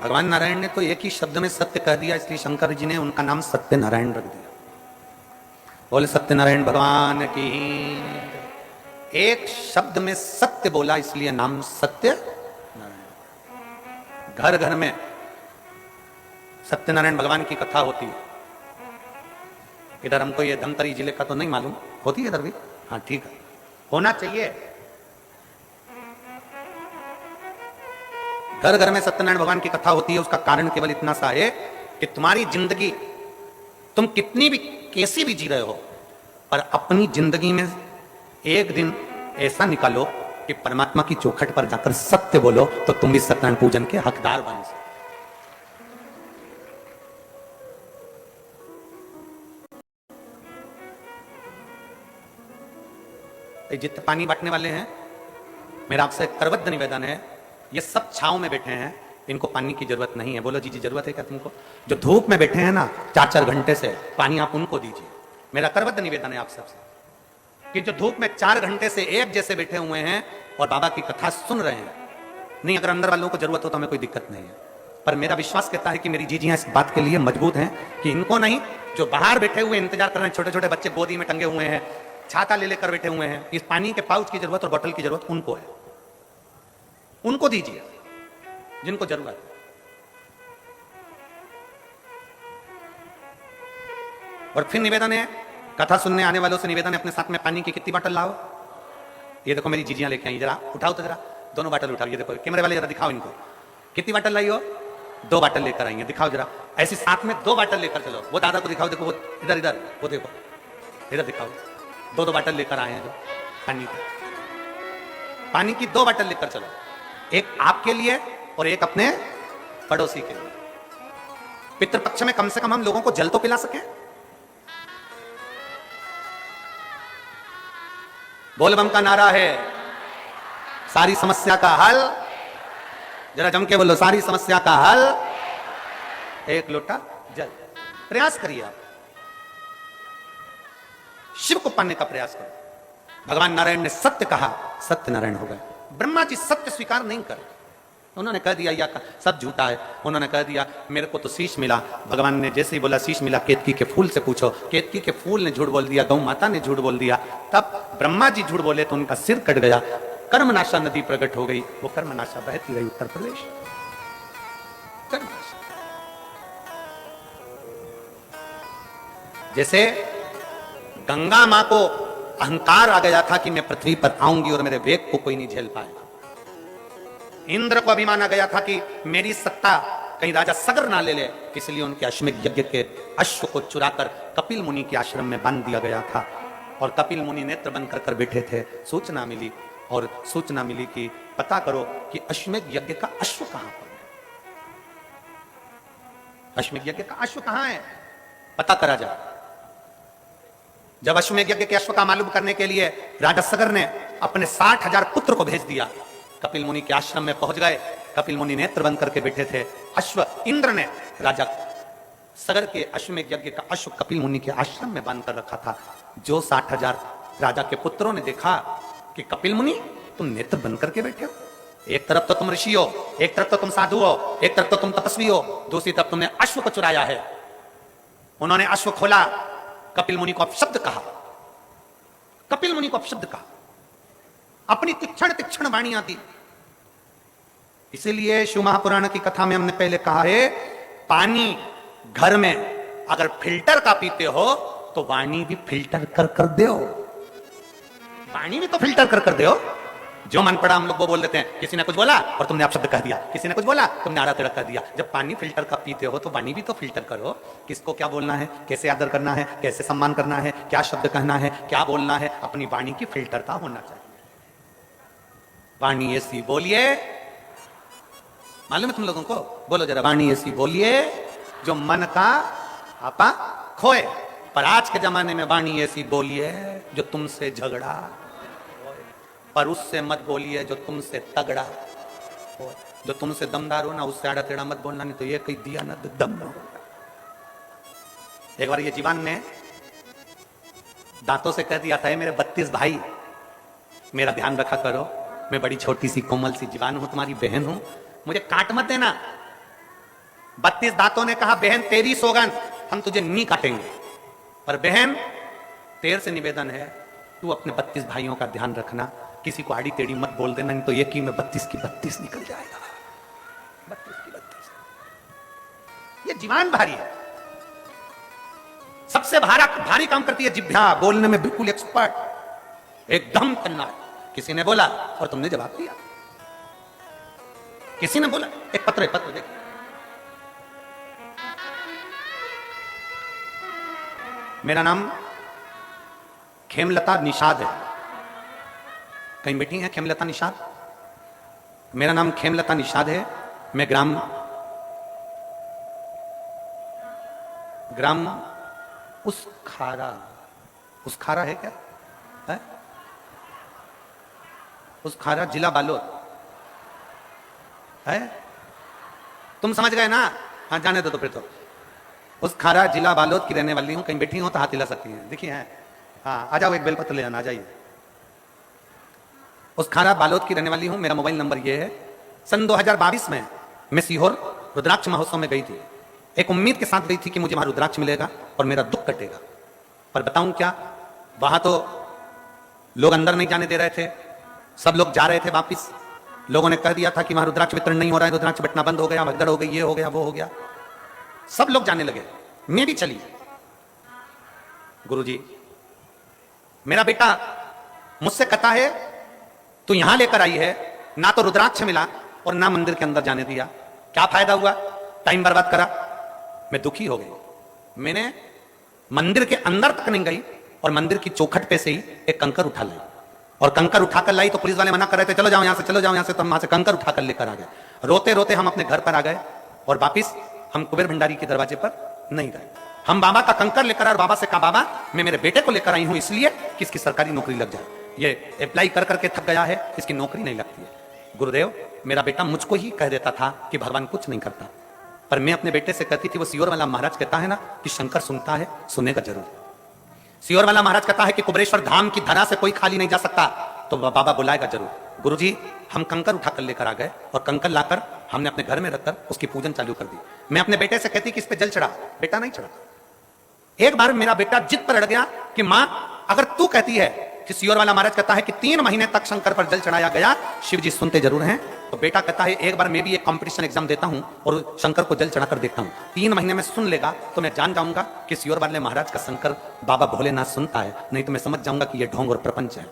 भगवान नारायण ने तो एक ही शब्द में सत्य कह दिया, इसलिए शंकर जी ने उनका नाम सत्य नारायण रख दिया। बोले सत्यनारायण भगवान की। एक शब्द में सत्य बोला, इसलिए नाम सत्य नारायण। घर घर में सत्यनारायण भगवान की कथा होती है। इधर हमको ये धमतरी जिले का तो नहीं मालूम, होती है इधर भी, हाँ ठीक है, होना चाहिए। घर घर में सत्यनारायण भगवान की कथा होती है, उसका कारण केवल इतना सा है कि तुम्हारी जिंदगी तुम कितनी भी कैसी भी जी रहे हो, पर अपनी जिंदगी में एक दिन ऐसा निकालो कि परमात्मा की चौखट पर जाकर सत्य बोलो, तो तुम भी सत्यनारायण पूजन के हकदार बन सकते। जितने पानी बांटने वाले हैं, मेरा आपसे करबद्ध निवेदन है, ये सब छांव में बैठे हैं, इनको पानी की जरूरत नहीं है। बोलो जी जी जरूरत है क्या तुमको? जो धूप में बैठे हैं ना 4-4 घंटे से, पानी आप उनको दीजिए। मेरा करबद्ध निवेदन है आप सबसे कि जो धूप में 4 घंटे से एक जैसे बैठे हुए हैं और बाबा की कथा सुन रहे हैं, नहीं अगर अंदर वालों को जरूरत हो तो हमें कोई दिक्कत नहीं है, पर मेरा विश्वास कहता है कि मेरी जीजियां इस बात के लिए मजबूत हैं कि इनको नहीं, जो बाहर बैठे हुए इंतजार कर रहे हैं, छोटे छोटे बच्चे गोदी में टंगे हुए हैं, छाता ले लेकर बैठे हुए हैं, इस पानी के पाउच की जरूरत और बोतल की जरूरत उनको है, उनको दीजिए जिनको जरूरत है। और फिर निवेदन है, कथा सुनने आने वालों से निवेदन है, अपने साथ में पानी की कितनी बोतल लाओ। ये देखो मेरी जीजियां लेके आई, जरा उठाओ तो जरा, दोनों बोतल उठाओ। ये देखो कैमरे वाले जरा दिखाओ इनको, कितनी बोतल लाई हो? 2 बोतल लेकर आई है, दिखाओ जरा। ऐसी साथ में 2 बोतल लेकर चलो। वो दादा को दिखाओ, देखो वो इधर इधर, वो देखो इधर दिखाओ, 2 बोतल लेकर आए हैं जो पानी की। पानी की 2 बोतल लेकर चलो, एक आपके लिए और एक अपने पड़ोसी के लिए। पितृपक्ष में कम से कम हम लोगों को जल तो पिला सके। बोलबम का नारा है, सारी समस्या का हल, जरा जम के बोलो, सारी समस्या का हल 1 लोटा जल। प्रयास करिए आप, शिव को पाने का प्रयास करो। भगवान नारायण ने सत्य कहा, सत्य नारायण हो गए। ब्रह्मा जी सत्य स्वीकार नहीं कर, उन्होंने कह दिया या सब झूठा है। उन्होंने कह दिया मेरे को तो शीश मिला। भगवान ने जैसे ही बोला शीश मिला, केतकी के फूल से पूछो। केतकी के फूल ने झूठ बोल दिया, गौ माता ने झूठ बोल दिया। तब ब्रह्मा जी झूठ बोले तो उनका सिर कट गया। कर्मनाशा नदी प्रकट हो गई, वो कर्मनाशा बहती रही उत्तर प्रदेश। कर्मनाशा जैसे गंगा मां को अहंकार आ गया था कि मैं पृथ्वी पर आऊंगी और मेरे वेग को कोई नहीं झेल पाएगा। इंद्र को अभिमान आ गया था कि मेरी सत्ता कहीं राजा सगर ना ले ले, इसलिए उनके अश्वमेध यज्ञ के अश्व को चुराकर कपिल मुनि के आश्रम में बांध दिया गया था। और कपिल मुनि नेत्र बंद कर बैठे थे। सूचना मिली और सूचना मिली कि पता करो कि अश्वमेध यज्ञ का अश्व कहां पर है। अश्वमेध यज्ञ का अश्व कहां है, पता करा जाए। जब अश्वमेध यज्ञ के अश्व का मालूम करने के लिए राजा सगर ने अपने 60,000 पुत्र को भेज दिया। कपिल मुनि के आश्रम में पहुंच गए। कपिल मुनि नेत्र बंद करके बैठे थे। अश्व इंद्र ने राजा सगर के अश्वमेध यज्ञ का अश्व कपिल मुनि के आश्रम में बांध कर रखा था। जो 60,000 राजा के पुत्रों ने देखा कि कपिल मुनि तुम नेत्र बंद करके बैठे हो, एक तरफ तो तुम ऋषि हो, एक तरफ तो तुम साधु हो, एक तरफ तो तुम तपस्वी हो, दूसरी तरफ तुमने अश्व को चुराया है। उन्होंने अश्व खोला, कपिल मुनि को अपशब्द कहा। कपिल मुनि को अपशब्द कहा, अपनी तीक्ष्ण तीक्ष्ण वाणियां दी। इसीलिए शिव महापुराण की कथा में हमने पहले कहा है, पानी घर में अगर फिल्टर का पीते हो तो वाणी भी फिल्टर कर दो। पानी भी तो फिल्टर कर दो। जो मन पड़ा हम लोग वो बोल देते हैं। किसी ने कुछ बोला और तुमने अपशब्द कह दिया, किसी ने कुछ बोला तुमने आड़ा टेढ़ा कर दिया। जब पानी फिल्टर का पीते हो तो वाणी भी तो फिल्टर करो। किसको क्या बोलना है, कैसे आदर करना है, कैसे सम्मान करना है, क्या शब्द कहना है, क्या बोलना है, अपनी वाणी की फिल्टरता होना चाहिए। वाणी ऐसी बोलिए, मालूम है तुम लोगों को? बोलो जरा, वाणी ऐसी बोलिए जो मन का आपा खोए। पर आज के जमाने में वाणी ऐसी बोलिए जो तुमसे झगड़ा, पर उससे मत बोलिए जो तुमसे तगड़ा हो। जो तुमसे दमदार हो ना, उससे आड़ा टेढ़ा मत बोलना, नहीं तो ये कहीं दिया ना दम न होगा। एक बार ये जीवान ने दांतों से कह दिया था, मेरे 32 भाई मेरा ध्यान रखा करो, मैं बड़ी छोटी सी कोमल सी जीवान हूं, तुम्हारी बहन हूं, मुझे काट मत देना। 32 दांतों ने कहा, बहन तेरी सौगंध, हम तुझे नहीं काटेंगे, पर बहन तेरे से निवेदन है तू अपने 32 भाइयों का ध्यान रखना, किसी को आड़ी टेढ़ी मत बोल देना, नहीं तो एक ही में 32 की 32 निकल जाएगा। 32 की 32। ये जीवान भारी है, सबसे भारी काम करती है जिह्वा, बोलने में बिल्कुल एक्सपर्ट। एकदम तन्नाट। किसी ने बोला और तुमने जवाब दिया। किसी ने बोला, एक पत्र देख, मेरा नाम खेमलता निषाद है। कहीं बेटी है खेमलता निषाद? मेरा नाम खेमलता निषाद है। मैं ग्राम उसखारा है क्या है? उसखारा जिला बालोद है। तुम समझ गए ना? हाँ जाने दो तो फिर तो। उसखारा जिला बालोद की रहने वाली हूं। कहीं बैठी हो तो हाथ हिला सकती हैं। देखिए है, हाँ आ जाओ, एक बेलपत्र ले आना, आ जाइए। उसखारा बालोद की रहने वाली हूं। मेरा मोबाइल नंबर ये है। सन 2022 में मैं सीहोर रुद्राक्ष महोत्सव में गई थी। एक उम्मीद के साथ गई थी कि मुझे वहां रुद्राक्ष मिलेगा और मेरा दुख कटेगा। पर बताऊं क्या, वहां तो लोग अंदर नहीं जाने दे रहे थे। सब लोग जा रहे थे वापिस। लोगों ने कह दिया था कि वहां रुद्राक्ष वितरण नहीं हो रहा है, रुद्राक्ष बटना बंद हो गया, भगदड़ हो गई, ये हो गया, वो हो गया। सब लोग जाने लगे, मैं भी चली। गुरुजी, मेरा बेटा मुझसे कहता है तू यहां लेकर आई है, ना तो रुद्राक्ष मिला और ना मंदिर के अंदर जाने दिया, क्या फायदा हुआ, टाइम बर्बाद करा। मैं दुखी हो गई। मैंने मंदिर के अंदर तक नहीं गई और मंदिर की चौखट पे से ही एक कंकर उठा लाई। और कंकर उठाकर लाई तो पुलिस वाले मना कर रहे थे, चलो जाओ यहां से, चलो जाओ यहां से। तो हम वहां से कंकर उठाकर लेकर आ गए। रोते रोते हम अपने घर पर आ गए और वापिस हम कुबेर भंडारी के दरवाजे पर नहीं गए। हम बाबा का कंकर लेकर आए और बाबा से कहा, बाबा मैं मेरे बेटे को लेकर आई हूं इसलिए कि इसकी सरकारी नौकरी लग जाए। ये अप्लाई कर करके थक गया है, इसकी नौकरी नहीं लगती है। गुरुदेव, मेरा बेटा मुझको ही कह देता था कि भगवान कुछ नहीं करता, पर मैं अपने बेटे से कहती थी, वो सीहोर वाला महाराज कहता है ना कि शंकर सुनता है, सुनेगा जरूर। सीहोर वाला महाराज कहता है कि कुबरेश्वर धाम की धरा से कोई खाली नहीं जा सकता, तो बाबा बुलाएगा जरूर। गुरुजी, हम कंकर उठाकर लेकर आ गए और कंकर लाकर हमने अपने घर में रखकर उसकी पूजन चालू कर दी। मैं अपने बेटे से कहती कि इस पे जल चढ़ा, बेटा नहीं चढ़ा। एक बार मेरा बेटा जिद पर अड़ गया कि मां, अगर तू कहती है कि सीहोर वाला महाराज कहता है कि 3 महीने तक शंकर पर जल चढ़ाया गया, शिव जी सुनते जरूर हैं, तो बेटा कहता है एक बार मैं भी एक कंपटीशन एग्जाम देता हूं और शंकर को जल चढ़ाकर देखता हूं, 3 महीने में सुन लेगा तो मैं जान जाऊंगा कि सीहोर वाले महाराज का शंकर बाबा भोलेनाथ सुनता है, नहीं तो मैं समझ जाऊंगा कि यह ढोंग और प्रपंच है।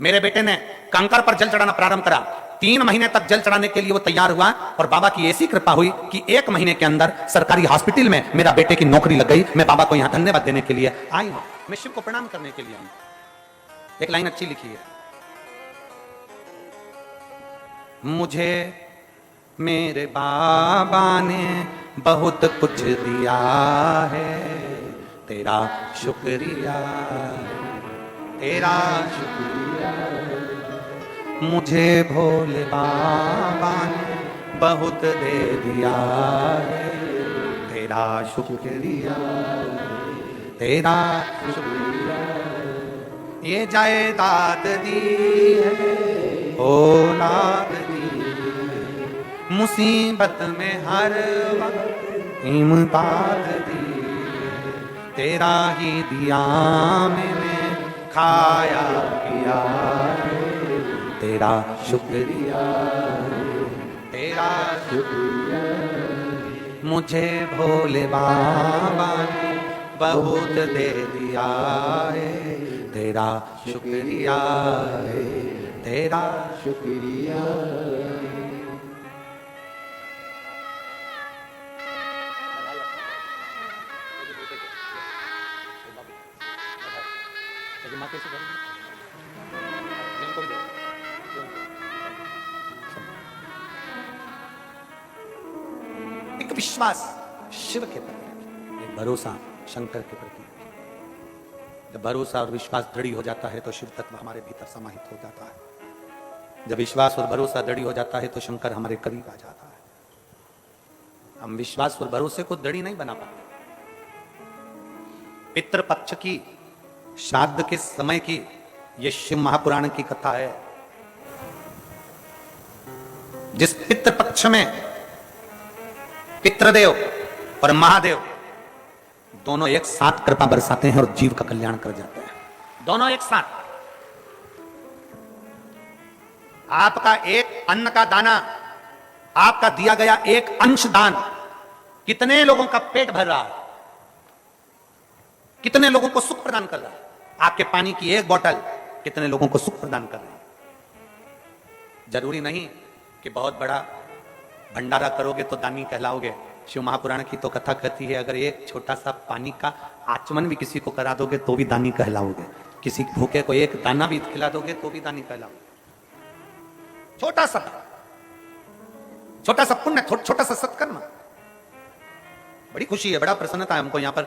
मेरे बेटे ने कंकर पर जल चढ़ाना प्रारंभ करा। 3 महीने तक जल चढ़ाने के लिए वो तैयार हुआ और बाबा की ऐसी कृपा हुई कि 1 महीने के अंदर सरकारी हॉस्पिटल में मेरा बेटे की नौकरी लग गई। मैं बाबा को यहां धन्यवाद देने के लिए आई हूं, मैं शिव को प्रणाम करने के लिए आई हूं। एक लाइन अच्छी लिखी है, मुझे मेरे बाबा ने बहुत कुछ दिया है, तेरा शुक्रिया, तेरा शुक्रिया। मुझे भोले बाबा ने बहुत दे दिया है, तेरा शुक्रिया, तेरा शुक्रिया। ये जायदाद दी है, औलाद दी है, मुसीबत में हर वक्त इमदाद दी है, तेरा ही दिया मैंने खाया पिया, तेरा शुक्रिया, तेरा शुक्रिया। मुझे भोले बाबा ने बहुत दे दिया है, तेरा शुक्रिया है, तेरा शुक्रिया। एक विश्वास शिव के प्रति, एक भरोसा शंकर के प्रति। जब भरोसा और विश्वास दृढ़ हो जाता है तो शिव तत्व हमारे भीतर समाहित हो जाता है। जब विश्वास और भरोसा दृढ़ हो जाता है तो शंकर हमारे करीब आ जाता है। हम विश्वास और भरोसे को दृढ़ नहीं बना पाते। पितृपक्ष की, श्राद्ध के समय की यह शिव महापुराण की कथा है। जिस पितृपक्ष में पितृदेव और महादेव दोनों एक साथ कृपा बरसाते हैं और जीव का कल्याण कर जाते हैं, दोनों एक साथ। आपका एक अन्न का दाना, आपका दिया गया एक अंश दान कितने लोगों का पेट भर रहा है, कितने लोगों को सुख प्रदान कर रहा है। आपके पानी की एक बोतल कितने लोगों को सुख प्रदान कर रहे हैं। जरूरी नहीं कि बहुत बड़ा भंडारा करोगे तो दानी कहलाओगे। शिव महापुराण की तो कथा कहती है, अगर एक छोटा सा पानी का आचमन भी किसी को करा दोगे तो भी दानी कहलाओगे। किसी भूखे को एक दाना भी खिला दोगे तो भी दानी कहलाओगे। छोटा सा पुण्य, छोटा सा सत्कर्म। बड़ी खुशी है, बड़ा प्रसन्नता है हमको यहाँ पर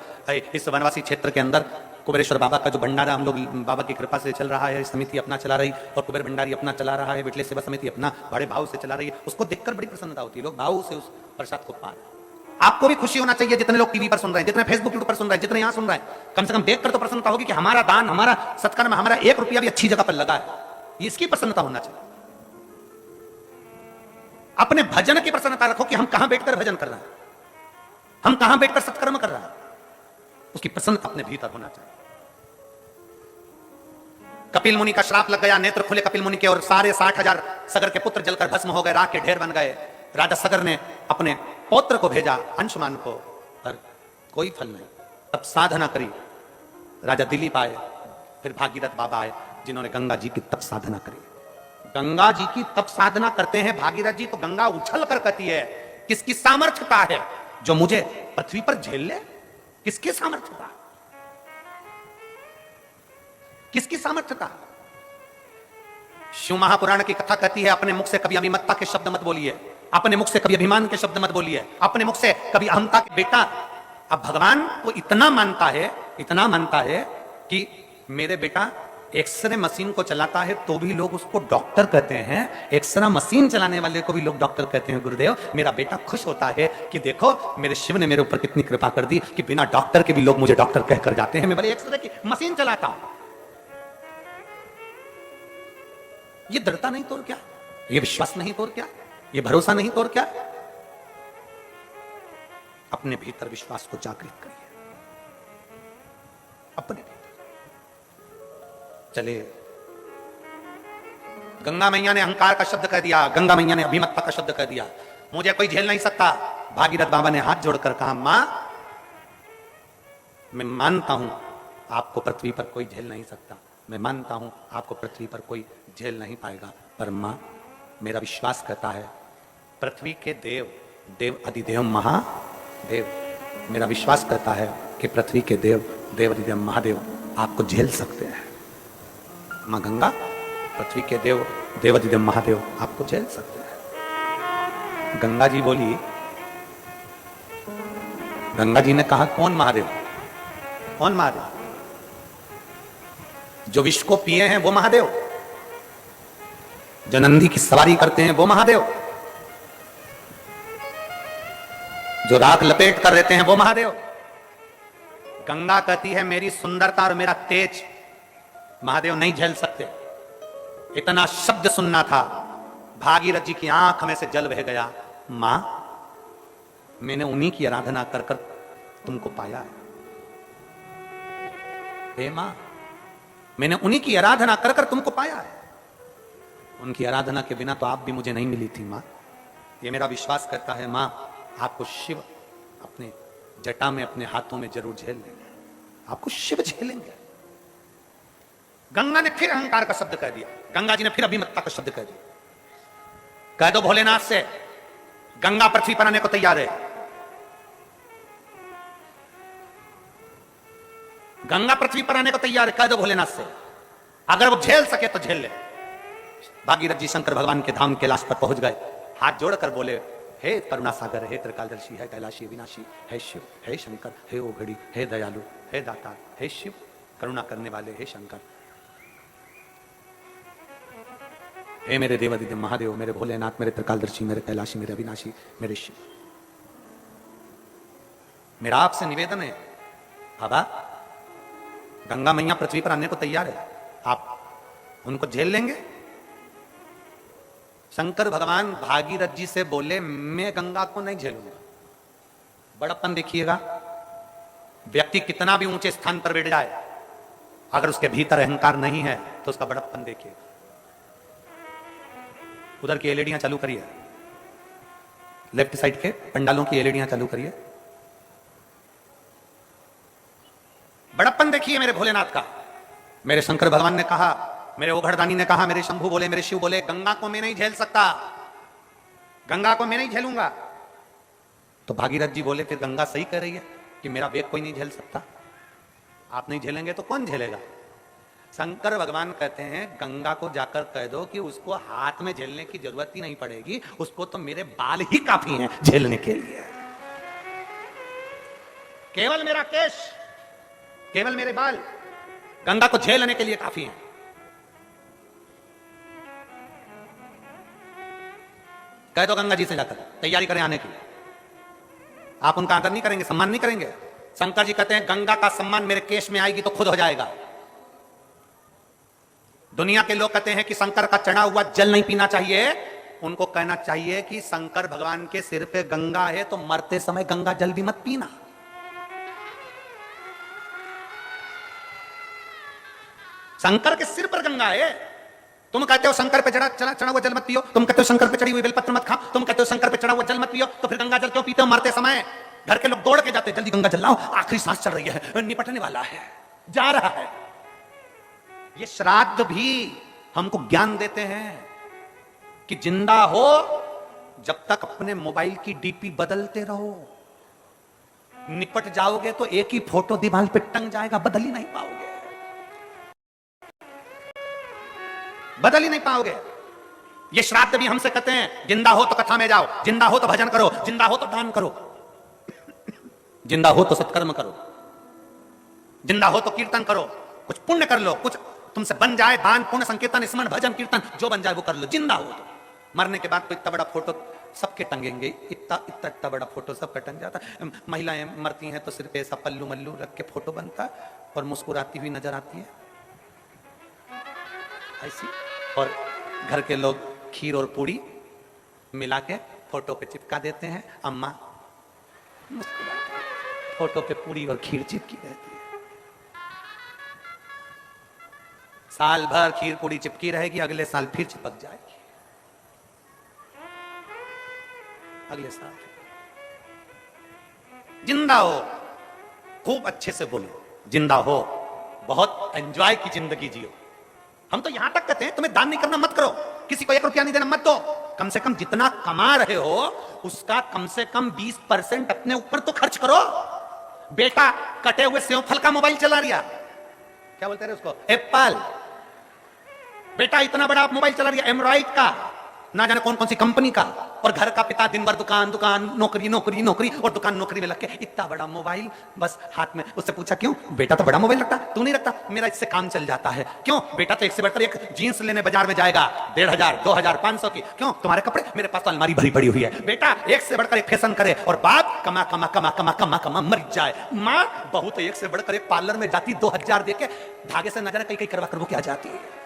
इस वनवासी क्षेत्र के अंदर कुबेरेश्वर बाबा का जो भंडारा हम लोग बाबा की कृपा से चल रहा है, समिति अपना चला रही और कुबेर भंडारी अपना चला रहा है, विटले सेवा समिति अपना बड़े भाव से चला रही है। उसको देखकर बड़ी प्रसन्नता होती है, लोग भाव से उस प्रसाद को पा रहे हैं। आपको भी खुशी होना चाहिए, जितने लोग टीवी पर सुन रहे हैं, जितने फेसबुक यूट्यूब पर सुन रहे हैं, जितने यहाँ सुन रहे हैं, कम से कम देखकर तो प्रसन्नता होगी कि हमारा दान, हमारा सत्कर्म, हमारा 1 रुपया भी अच्छी जगह पर लगा है। इसकी प्रसन्नता होना चाहिए। अपने भजन की प्रसन्नता रखो कि हम कहां बैठकर भजन कर रहे हैं, हम कहां बैठकर सत्कर्म कर रहे हैं, उसकी प्रसन्नता अपने भीतर होना चाहिए। कपिल मुनि का श्राप लग गया, नेत्र खुले कपिल मुनि के और सारे 60,000 सगर के पुत्र जलकर भस्म हो गए, राख के ढेर बन गए। राजा सगर ने अपने पौत्र को भेजा अंशुमान को, पर कोई फल नहीं। तब साधना करी, राजा दिलीप आए, फिर भागीरथ बाबा आए, जिन्होंने गंगा जी की तप साधना करी। गंगा जी की तप साधना करते हैं भागीरथ जी, तो गंगा उछल कर कहती है, किसकी सामर्थ्यता है जो मुझे पृथ्वी पर झेल ले? किसकी सामर्थ्यता, किसकी सामर्थ्यता? शिव महापुराण की कथा कहती है, अपने मुख से कभी अभिमत्ता के शब्द मत बोलिए, अपने मुख से कभी अभिमान के शब्द मत बोलिए, अपने मुख से कभी अहंता के। बेटा अब भगवान को इतना मानता है कि मेरे बेटा एक्सरे मशीन को चलाता है तो भी लोग उसको डॉक्टर कहते हैं, एक्सरे मशीन चलाने वाले को भी लोग डॉक्टर कहते हैं। गुरुदेव, मेरा बेटा खुश होता है कि देखो मेरे शिव ने मेरे ऊपर कितनी कृपा कर दी कि बिना डॉक्टर के भी लोग मुझे डॉक्टर कहकर जाते हैं। मैं भले एक्सरे की मशीन चलाता हूं। ये दृढ़ता नहीं तो क्या, ये विश्वास नहीं तो क्या, ये भरोसा नहीं तो क्या? अपने भीतर विश्वास को जागृत करिए, अपने भीतर। चले, गंगा मैया ने अहंकार का शब्द कह दिया, गंगा मैया ने अभिमत्ता का शब्द कह दिया, मुझे कोई झेल नहीं सकता। भागीरथ बाबा ने हाथ जोड़कर कहा, मां मैं मानता हूं आपको पृथ्वी पर कोई झेल नहीं सकता, मैं मानता हूं आपको पृथ्वी पर कोई झेल नहीं पाएगा, पर मां मेरा विश्वास कहता है पृथ्वी के देव, देव अधिदेव महादेव, मेरा विश्वास कहता है कि पृथ्वी के देव, देव अधिदेव महादेव आपको झेल सकते हैं। मां गंगा, पृथ्वी के देव, देव अधिदेव महादेव आपको झेल सकते हैं। गंगा जी बोली, गंगा जी ने कहा, कौन महादेव? कौन महादेव? जो विष को पिए हैं वो महादेव, जो नंदी की सवारी करते हैं वो महादेव, जो राख लपेट कर रहते हैं वो महादेव। गंगा कहती है मेरी सुंदरता और मेरा तेज महादेव नहीं झेल सकते। इतना शब्द सुनना था, भागीरथ जी की आंख में से जल बह गया। मां मैंने उन्हीं की आराधना कर कर तुमको पाया है, हे मां मैंने उन्हीं की आराधना कर कर तुमको पाया है। उनकी आराधना के बिना तो आप भी मुझे नहीं मिली थी मां। ये मेरा विश्वास करता है मां, आपको शिव अपने जटा में, अपने हाथों में जरूर झेल लेंगे, आपको शिव झेलेंगे। गंगा ने फिर अहंकार का शब्द कह दिया, गंगा जी ने फिर अभिमत्ता का शब्द कह दिया। कह दो भोलेनाथ से गंगा पृथ्वी पर आने को तैयार है, गंगा पृथ्वी पर आने को तैयार है, कह दो भोलेनाथ से, अगर वो झेल सके तो झेल ले। भागीरथ जी शंकर भगवान के धाम कैलाश पर पहुंच गए, हाथ जोड़कर बोले, हे करुणा सागर, हे त्रिकालदर्शी, हे कैलाशी विनाशी, हे शिव, हे शंकर, हे ओघड़ी, हे दयालु, हे दाता, हे शिव, करुणा करने वाले, हे शंकर, हे मेरे देवादिदेव महादेव, मेरे भोलेनाथ, मेरे त्रिकालदर्शी, मेरे कैलाशी, मेरे अविनाशी, मेरे शिव, मेरा आपसे निवेदन है बाबा, गंगा मैया पृथ्वी पर आने को तैयार है, आप उनको झेल लेंगे? शंकर भगवान भागीरथ जी से बोले, मैं गंगा को नहीं झेलूंगा। बड़प्पन देखिएगा, व्यक्ति कितना भी ऊंचे स्थान पर बैठ जाए, अगर उसके भीतर अहंकार नहीं है तो उसका बड़प्पन देखिए। उधर की एलईडियां चालू करिए, लेफ्ट साइड के पंडालों की एलईडियां चालू करिए, बड़प्पन देखिए मेरे भोलेनाथ का। मेरे शंकर भगवान ने कहा, मेरे ओघड़दानी ने कहा, मेरे शंभू बोले, मेरे शिव बोले, गंगा को मैं नहीं झेल सकता, गंगा को मैं नहीं झेलूंगा। तो भागीरथ जी बोले, फिर गंगा सही कह रही है कि मेरा वेग कोई नहीं झेल सकता। आप नहीं झेलेंगे तो कौन झेलेगा? शंकर भगवान कहते हैं, गंगा को जाकर कह दो कि उसको हाथ में झेलने की जरूरत ही नहीं पड़ेगी, उसको तो मेरे बाल ही काफी हैं झेलने के लिए। केवल मेरा केश, केवल मेरे बाल गंगा को झेलने के लिए काफी हैं। कह दो गंगा जी से जाकर तैयारी करें आने की। आप उनका आदर नहीं करेंगे, सम्मान नहीं करेंगे। शंकर जी कहते हैं, गंगा का सम्मान मेरे केश में आएगी तो खुद हो जाएगा। दुनिया के लोग कहते हैं कि शंकर का चढ़ा हुआ जल नहीं पीना चाहिए। उनको कहना चाहिए कि शंकर भगवान के सिर पे गंगा है तो मरते समय गंगा जल भी मत पीना। शंकर के सिर पर गंगा है। तुम कहते हो शंकर पे चढ़ा हुआ जल मत पियो, तुम कहते हो शंकर पे चढ़ी हुई बेलपत्र मत खाओ, तुम कहते हो शंकर पे चढ़ा हुआ जल मत पियो, तो फिर गंगा जल क्यों पीते हो मरते समय? घर के लोग दौड़ के जाते, जल्दी गंगा जल लाओ, आखिरी सांस चल रही है, निपटने वाला है, जा रहा है। ये श्राद्ध भी हमको ज्ञान देते हैं कि जिंदा हो जब तक अपने मोबाइल की डीपी बदलते रहो, निपट जाओगे तो एक ही फोटो दीवार पे टंग जाएगा, बदल ही नहीं पाओगे, बदल ही नहीं पाओगे। ये श्राद्ध भी हमसे कहते हैं, जिंदा हो तो कथा में जाओ, जिंदा हो तो भजन करो, जिंदा हो तो दान करो, जिंदा हो तो सत्कर्म करो, जिंदा हो तो कीर्तन करो, कुछ पुण्य कर लो, कुछ तुमसे बन जाए, दान पुण्य संकीर्तन स्मरण भजन कीर्तन जो बन जाए वो कर लो, जिंदा हो तो। मरने के बाद तो इतना बड़ा फोटो सबके टंगेंगे, इतना बड़ा फोटो सबका टंग जाता है। महिलाएं मरती हैं तो सिर पे ऐसा पल्लू मल्लू रख के फोटो बनता है और मुस्कुराती हुई नजर आती है ऐसी, और घर के लोग खीर और पूड़ी मिला के फोटो पे चिपका देते हैं। अम्मा मुस्कुराती है, फोटो पे पूड़ी और खीर चिपकी रहती है। साल भर खीर पूड़ी चिपकी रहेगी, अगले साल फिर चिपक जाएगी, अगले साल। जिंदा हो, खूब अच्छे से बोलो, जिंदा हो, बहुत एंजॉय की जिंदगी जियो। हम तो यहां तक कहते हैं, तुम्हें दान नहीं करना मत करो, किसी को 1 रुपया नहीं देना मत दो, कम से कम जितना कमा रहे हो उसका कम से कम 20% अपने ऊपर तो खर्च करो। बेटा कटे हुए सेव फल का मोबाइल चला रहा, क्या बोलते हैं उसको, एप्पल। बेटा इतना बड़ा मोबाइल चला रहा, एंड्रॉइड का, ना जाने कौन कौन सी कंपनी का, और घर का पिता दिन भर दुकान दुकान, नौकरी नौकरी नौकरी, और दुकान नौकरी में लग के इतना बड़ा मोबाइल बस हाथ में। उससे पूछा क्यों? बेटा तो बड़ा मोबाइल रखता, तू नहीं रखता? मेरा इससे काम चल जाता है। क्यों? बेटा तो एक से बढ़कर एक जीन्स लेने बाजार में जाएगा 1500, 2000, 500 की। क्यों? तुम्हारे कपड़े, मेरे पास तो अलमारी भरी पड़ी हुई है। बेटा एक से बढ़कर एक फैशन करे और बाप कमा कमा कमा कमा कमा कमा मर जाए। माँ बहू तो एक से बढ़कर एक पार्लर में जाती, 2000 दे के धागे से न जाने कहीं कहीं करवा कर वो क्या जाती है।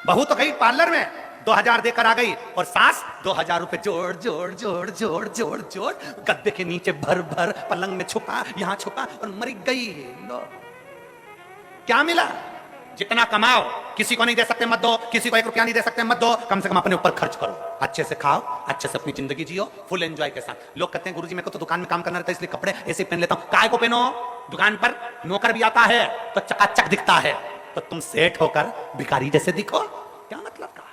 बहू तो कहीं पार्लर में 2000 देकर आ गई और सास 2000 रुपए जोड़ जोड़ जोड़ जोड़ जोड़ जोड़ गद्दे के नीचे भर भर, पलंग में छुपा, यहां छुपा और मर गई। लो क्या मिला? जितना कमाओ किसी को नहीं दे सकते मत दो, किसी को 1 रुपया नहीं दे सकते मत दो, कम से कम अपने ऊपर खर्च करो, अच्छे से खाओ, अच्छे से अपनी जिंदगी जियो, फुल एंजॉय के साथ। लोग कहते हैं गुरुजी मेरे को तो दुकान में काम करना रहता है इसलिए कपड़े ऐसे पहन लेता हूं। काय को पहनो? दुकान पर नौकर भी आता है तो चकाचक दिखता है, तो तुम सेठ होकर भिखारी जैसे दिखो, क्या मतलब का?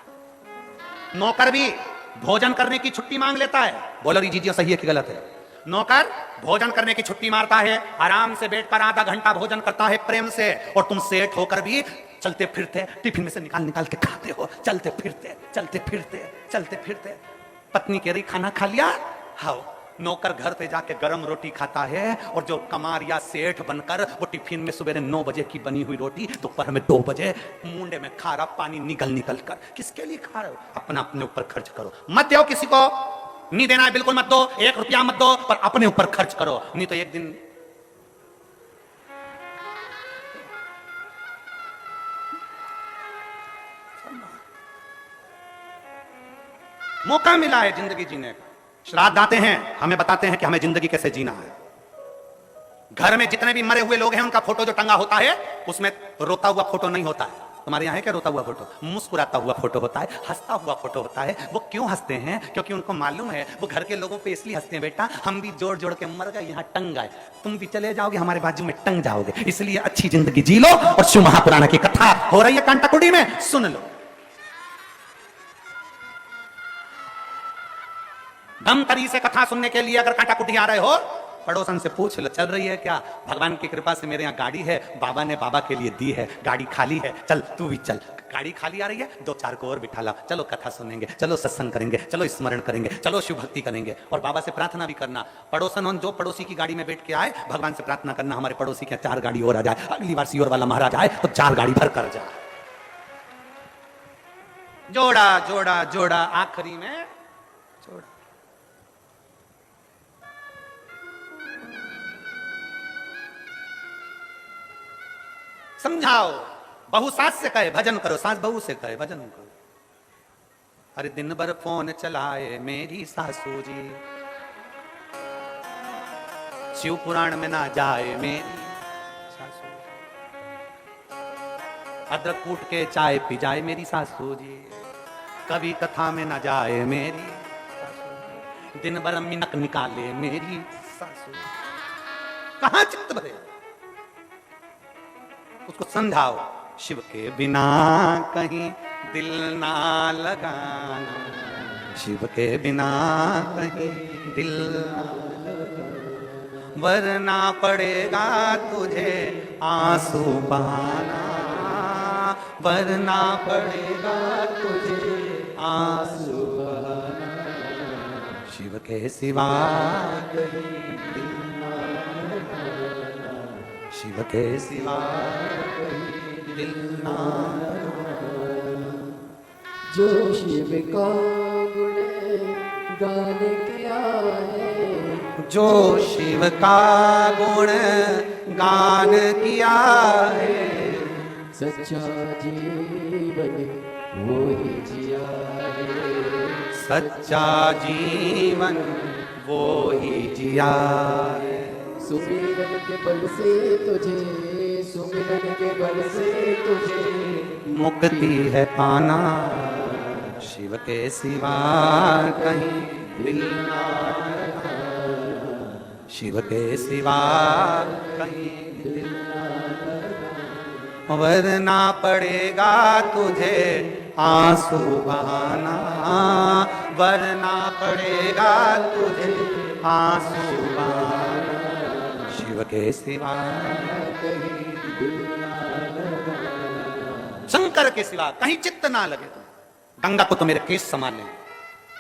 नौकर भी भोजन करने की छुट्टी मांग लेता है। बोलो जी सही है कि गलत है? नौकर भोजन करने की छुट्टी मारता है, आराम से बैठ कर आधा घंटा भोजन करता है प्रेम से, और तुम सेठ होकर भी चलते फिरते टिफिन में से निकाल निकाल के खाते हो, चलते फिरते चलते फिरते चलते फिरते। पत्नी कह रही खाना खा लिया, हाओ। नौकर घर पे जाके गरम रोटी खाता है, और जो कमार या सेठ बनकर वो टिफिन में सुबह 9 बजे की बनी हुई रोटी दोपहर में 2 बजे मुंडे में खा रहा, पानी निकल निकल कर। किसके लिए खा रहे हो? अपना अपने ऊपर खर्च करो, मत दो किसी को, नहीं देना है बिल्कुल मत दो, 1 रुपया मत दो, पर अपने ऊपर खर्च करो, नहीं तो एक दिन मौका मिला है जिंदगी जीने का। श्राद्ध आते हैं, हमें बताते हैं कि हमें जिंदगी कैसे जीना है। घर में जितने भी मरे हुए लोग हैं उनका फोटो जो टंगा होता है उसमें रोता हुआ फोटो नहीं होता है, तुम्हारे यहाँ है क्या रोता हुआ फोटो? मुस्कुराता हुआ फोटो होता है, हंसता हुआ फोटो होता है। वो क्यों हंसते हैं? क्योंकि उनको मालूम है वो घर के लोगों पे इसलिए हंसते हैं, बेटा हम भी जोड़ जोड़ के मर गए, यहाँ टंग आए, तुम भी चले जाओगे हमारे बाजू में टंग जाओगे, इसलिए अच्छी जिंदगी जी लो। और शिव महापुराण की कथा हो रही है कांटाकुटी में, सुन लो। धमतरी से कथा सुनने के लिए अगर कांटाकुटी आ रहे हो, पड़ोसन से पूछ लो चल रही है क्या? भगवान की कृपा से मेरे यहाँ गाड़ी है, बाबा ने बाबा के लिए दी है, गाड़ी खाली है, चल तू भी चल। गाड़ी खाली आ रही है, 2-4 को और बिठा ला, चलो कथा सुनेंगे, चलो सत्संग करेंगे, चलो स्मरण करेंगे, चलो शिव भक्ति करेंगे। और बाबा से प्रार्थना भी करना, पड़ोसन जो पड़ोसी की गाड़ी में बैठ के आए, भगवान से प्रार्थना करना हमारे पड़ोसी के 4 गाड़ी और आ जाए, अगली बार सीओर वाला महाराज आए तो 4 गाड़ी भर कर जाए। जोड़ा जोड़ा जोड़ा, आखिरी में जोड़ा। समझाओ, बहू सास से कहे भजन करो, सास बहू से कहे भजन करो। अरे दिन भर फोन चलाए मेरी सासू जी, शिव पुराण में ना जाए मेरी सासू, अदरक कूट के चाय पी जाए मेरी सासू जी, कभी कथा में ना जाए मेरी सासू, दिन भर मिनक निकाले मेरी सासू। कहां चित्त भरे? उसको समझाओ, शिव के बिना कहीं दिल ना लगाना, शिव के बिना कहीं दिल ना लगाना, वरना पड़ेगा तुझे आंसू बहाना, वरना पड़ेगा तुझे आंसू बहाना, शिव के सिवा कहीं दिल ना लगाना, शिव के सिवा दिल ना। जो शिव का गुण गान किया है, जो शिव का गुण गान किया है, सच्चा जीवन वो ही जिया है, सच्चा जीवन वो ही जिया है। सुमिरन के बल से तुझे, सुमिरन के बल से तुझे मुक्ति है पाना, शिव के सिवा कहीं दिल ना लगाना, शिव के सिवा कहीं दिल ना लगाना, वरना पड़ेगा तुझे आंसू बहाना, वरना पड़ेगा तुझे आंसू बहाना, शिव के सिवा शंकर के सिवा कहीं चित्त ना लगे। तुम गंगा को तो मेरे केस संभालने।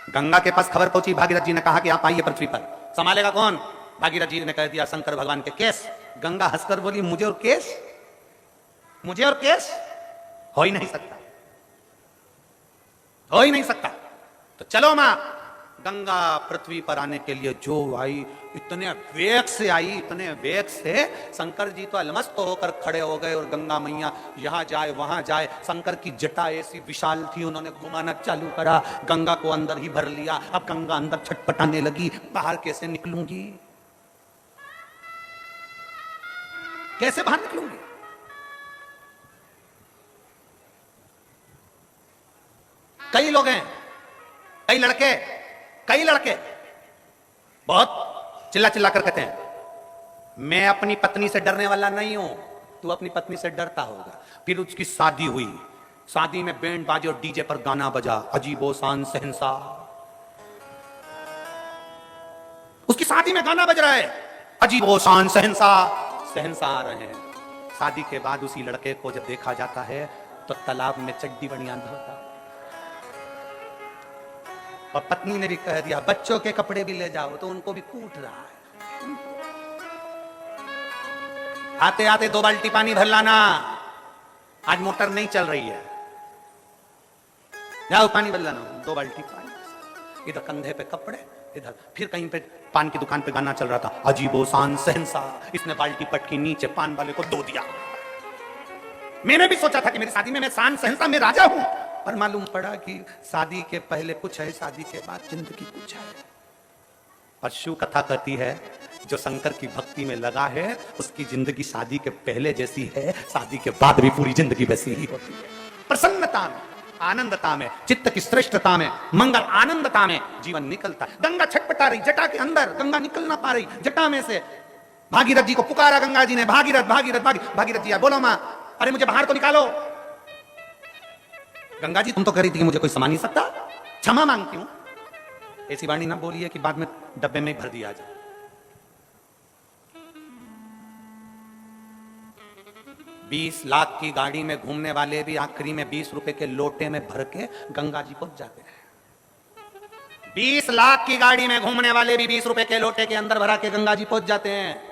गंगा के पास खबर पहुंची, भागीरथ जी ने कहा कि आप आइए पृथ्वी पर। संभालेगा कौन? भागीरथ जी ने कह दिया शंकर भगवान के केस। गंगा हंसकर बोली मुझे और केस, मुझे और केस हो ही नहीं सकता, हो ही नहीं सकता। तो चलो मां। गंगा पृथ्वी पर आने के लिए जो आई, इतने वेग से आई, इतने वेग से शंकर जी तो अलमस्त होकर खड़े हो गए। और गंगा मैया यहाँ जाए वहां जाए, शंकर की जटा ऐसी विशाल थी, उन्होंने घुमाना चालू करा, गंगा को अंदर ही भर लिया। अब गंगा अंदर छटपटाने लगी, बाहर कैसे निकलूंगी, कैसे बाहर निकलूंगी? कई लोग हैं, कई लड़के, कई लड़के बहुत चिल्ला चिल्ला कर कहते हैं मैं अपनी पत्नी से डरने वाला नहीं हूं। तू अपनी पत्नी से डरता होगा। फिर उसकी शादी हुई, शादी में बैंड बाजे और डीजे पर गाना बजा, अजीबो शान शहंशाह। उसकी शादी में गाना बज रहा है, अजीबो शान शहंशाह, शहंशाह आ रहे हैं। शादी के बाद उसी लड़के को जब देखा जाता है तो तालाब में चड्डी बनियान धोता, और पत्नी ने भी कह दिया बच्चों के कपड़े भी ले जाओ, तो उनको भी कूट रहा है। आते आते 2 बाल्टी पानी भर लाना, आज मोटर नहीं चल रही है, जाओ पानी भर लाना। 2 बाल्टी पानी, इधर कंधे पे कपड़े, इधर फिर कहीं पे पान की दुकान पे गाना चल रहा था, अजीबो शान शहंशाह। इसने बाल्टी पटकी नीचे पान वाले को दो दिया। मैंने भी सोचा था कि मेरी शादी में मैं शान शहंशाह में राजा हूं, पर मालूम पड़ा कि शादी के पहले कुछ है, शादी के बाद जिंदगी कुछ है। और शिव कथा कहती है जो शंकर की भक्ति में लगा है उसकी जिंदगी शादी के पहले जैसी है, शादी के बाद भी पूरी जिंदगी वैसी ही होती है। प्रसन्नता में, आनंदता में, चित्त की श्रेष्ठता में, मंगल आनंदता में जीवन निकलता है। गंगा छटपटा रही जटा के अंदर, गंगा निकल ना पा रही जटा में से। भागीरथ जी को पुकारा गंगा जी ने, भागीरथ भागीरथ भागीरथ जी बोलो मां, अरे मुझे बाहर तो निकालो। गंगा जी तुम तो कह रही थी कि मुझे कोई समा नहीं सकता, क्षमा मांगती हूं। ऐसी वाणी ना बोलिए कि बाद में डब्बे में भर दिया जाए। 20 लाख की गाड़ी में घूमने वाले भी आखिरी में 20 रुपए के लोटे में भर के गंगा जी पहुंच जाते हैं। 20 लाख की गाड़ी में घूमने वाले भी 20 रुपए के लोटे के अंदर भरा के गंगा जी पहुंच जाते हैं।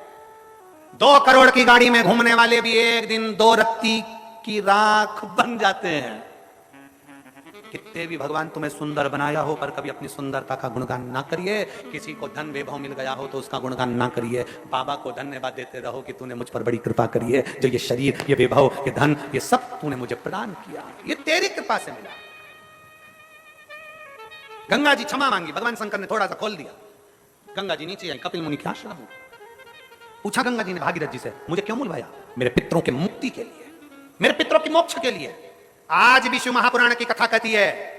2 करोड़ की गाड़ी में घूमने वाले भी एक दिन 2 रत्ती की राख बन जाते हैं। कितने भी भगवान तुम्हें सुंदर बनाया हो, पर कभी अपनी सुंदरता का गुणगान ना करिए। किसी को धन वैभव मिल गया हो तो उसका गुणगान ना करिए। बाबा को धन्यवाद देते रहो कि तूने मुझ पर बड़ी कृपा करी है, जो ये शरीर, ये वैभव, ये धन, ये सब तूने मुझे प्रदान किया, ये तेरी कृपा से मिला। गंगा जी क्षमा मांगी, भगवान शंकर ने थोड़ा सा खोल दिया। गंगा जी नीचे आई, कपिल मुनि के आश्रम में पूछा गंगा जी ने भागीरथ जी से, मुझे क्यों बुलवाया? मेरे पितरों के मुक्ति के लिए, मेरे पितरों की मोक्ष के लिए। आज भी शिव महापुराण की कथा कहती है,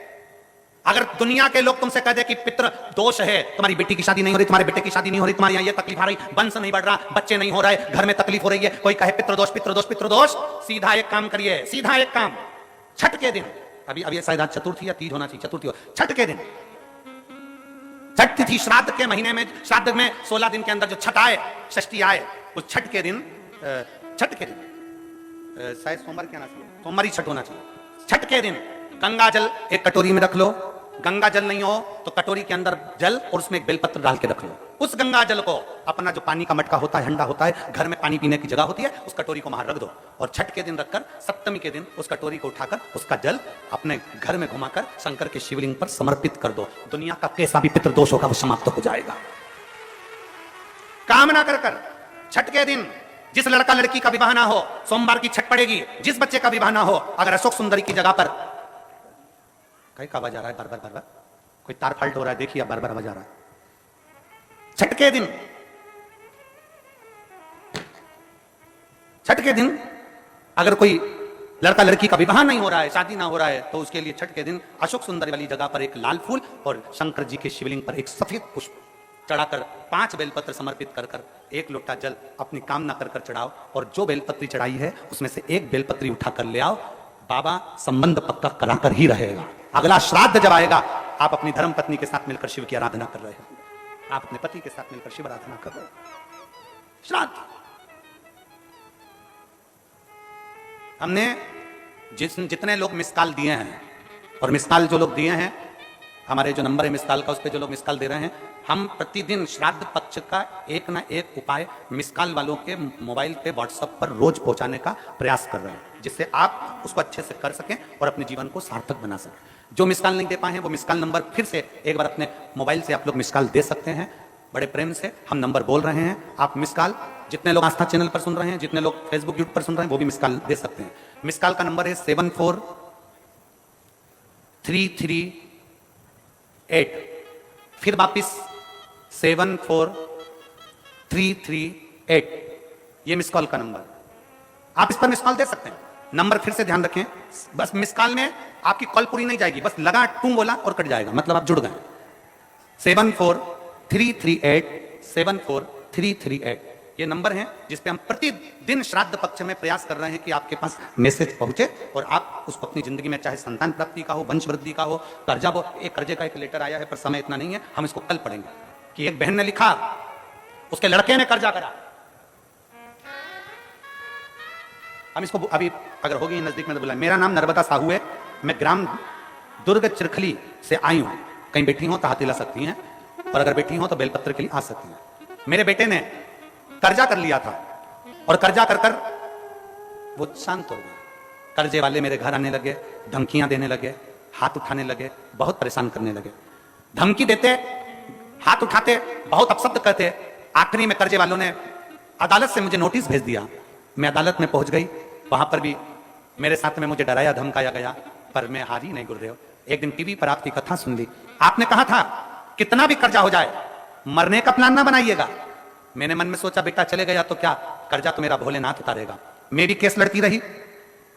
अगर दुनिया के लोग तुमसे कह दे कि पितृ दोष है, तुम्हारी बेटी की शादी नहीं हो रही, तुम्हारे बेटे की शादी नहीं हो रही, तुम्हारे यहाँ ये तकलीफ आ रही, वंश नहीं बढ़ रहा, बच्चे नहीं हो रहे, घर में तकलीफ हो रही है, कोई कहे पितृदोष पितृदोष पितृदोष, सीधा एक काम करिए, सीधा एक काम, छठ के दिन, अभी शायद आज चतुर्थी या तीज होना चाहिए, चतुर्थी हो, छठ के दिन, छठ तिथि श्राद्ध के महीने में, श्राद्ध में 16 दिन के अंदर जो छठ आए, षष्ठी आए, उस छठ के दिन, शायद सोमवार क्या ना चाहिए, सोमवारी छठ होना चाहिए। छठ के दिन गंगा जल एक कटोरी में रख लो, गंगा जल नहीं हो तो कटोरी के अंदर जल और उसमें एक बेलपत्र डाल के रख लो। उस गंगा जल को अपना जो पानी का मटका होता है, हंडा होता है, घर में पानी पीने की जगह होती है, उस कटोरी को वहां रख दो और छठ के दिन रखकर सप्तमी के दिन उस कटोरी को उठाकर उसका जल अपने घर में घुमाकर शंकर के शिवलिंग पर समर्पित कर दो। दुनिया का कैसा भी पितृदोष होगा वो समाप्त हो जाएगा। कामना कर कर छठ के दिन जिस लड़का लड़की का विवाह ना हो, सोमवार की छठ पड़ेगी, जिस बच्चे का विवाह ना हो, अगर अशोक सुंदरी की जगह पर कहीं का आवाज आ रहा है, बार बार कोई तार फाल्ट हो रहा है, देखिए बार बार आवाज आ रहा है। छठ के दिन अगर कोई लड़का लड़की का विवाह नहीं हो रहा है, शादी ना हो रहा है, तो उसके लिए छठ के दिन अशोक सुंदरी वाली जगह पर एक लाल फूल और शंकर जी के शिवलिंग पर एक सफेद पुष्प चढ़ाकर 5 बेलपत्र समर्पित कर कर 1 लोटा जल अपनी कामना कर कर चढ़ाओ और जो बेलपत्री चढ़ाई है उसमें से एक बेलपत्री उठाकर ले आओ। बाबा संबंध पक्का कराकर ही रहेगा। अगला श्राद्ध जब आएगा, आप अपनी धर्म पत्नी के साथ मिलकर शिव की आराधना कर रहे हो, आप अपने पति के साथ मिलकर शिव आराधना कर रहे हो। श्राद्ध हमने जितने लोग मिस कॉल दिए हैं, और मिस कॉल जो लोग दिए हैं, हमारे जो नंबर है मिस कॉल का, उस पर जो लोग मिस कॉल दे रहे हैं, हम प्रतिदिन श्राद्ध पक्ष का एक ना एक उपाय मिस कॉल वालों के मोबाइल पे व्हाट्सएप पर रोज पहुंचाने का प्रयास कर रहे हैं, जिससे आप उसको अच्छे से कर सकें और अपने जीवन को सार्थक बना सकें। जो मिस कॉल नहीं दे पाए हैं वो मिस कॉल नंबर फिर से एक बार अपने मोबाइल से आप लोग मिस कॉल दे सकते हैं। बड़े प्रेम से हम नंबर बोल रहे हैं, आप मिस कॉल, जितने लोग आस्था चैनल पर सुन रहे हैं, जितने लोग फेसबुक यूट्यूब पर सुन रहे हैं, वो भी मिस कॉल दे सकते हैं। मिस कॉल का नंबर है 74338, फिर वापिस 74338, ये मिस कॉल का नंबर, आप इस पर मिस कॉल दे सकते हैं। नंबर फिर से ध्यान रखें, बस मिस कॉल में आपकी कॉल पूरी नहीं जाएगी, बस लगा टू बोला और कट जाएगा, मतलब आप जुड़ गए। 74338 ये नंबर है जिस पे हम प्रतिदिन श्राद्ध पक्ष में प्रयास कर रहे हैं कि आपके पास मैसेज पहुंचे और आप उसको अपनी जिंदगी में, चाहे संतान प्राप्ति का हो, वंश वृद्धि का हो, कर्जा हो। एक कर्जे का एक लेटर आया है पर समय इतना नहीं है, हम इसको कल पढ़ेंगे कि एक बहन ने लिखा, उसके लड़के ने कर्जा करा। हम इसको अभी अगर होगी नजदीक में तो बुलाएं। मेरा नाम नर्मदा साहू है, मैं ग्राम दुर्ग चिरखली से आई हूं। कहीं बैठी हो तो हाथ हिला सकती हैं, और अगर बैठी हो तो बेलपत्र के लिए आ सकती हैं। मेरे बेटे ने कर्जा कर लिया था और कर्जा कर कर वो शांत हो गया। कर्जे वाले मेरे घर आने लगे, धमकियां देने लगे, हाथ उठाने लगे, बहुत परेशान करने लगे। धमकी देते, हाथ उठाते, बहुत अपशब्द कहते। आखिरी में कर्जे वालों ने अदालत से मुझे नोटिस भेज दिया। मैं अदालत में पहुंच गई, वहां पर भी मेरे साथ में मुझे डराया धमकाया गया, पर मैं हारी नहीं गुरुदेव। एक दिन टीवी पर आपकी कथा सुन ली, आपने कहा था कितना भी कर्जा हो जाए मरने का प्लान ना बनाइएगा। मैंने मन में सोचा बेटा चले गया तो क्या, कर्जा तो मेरा भोलेनाथ उतारेगा। मैं भी केस लड़ती रही,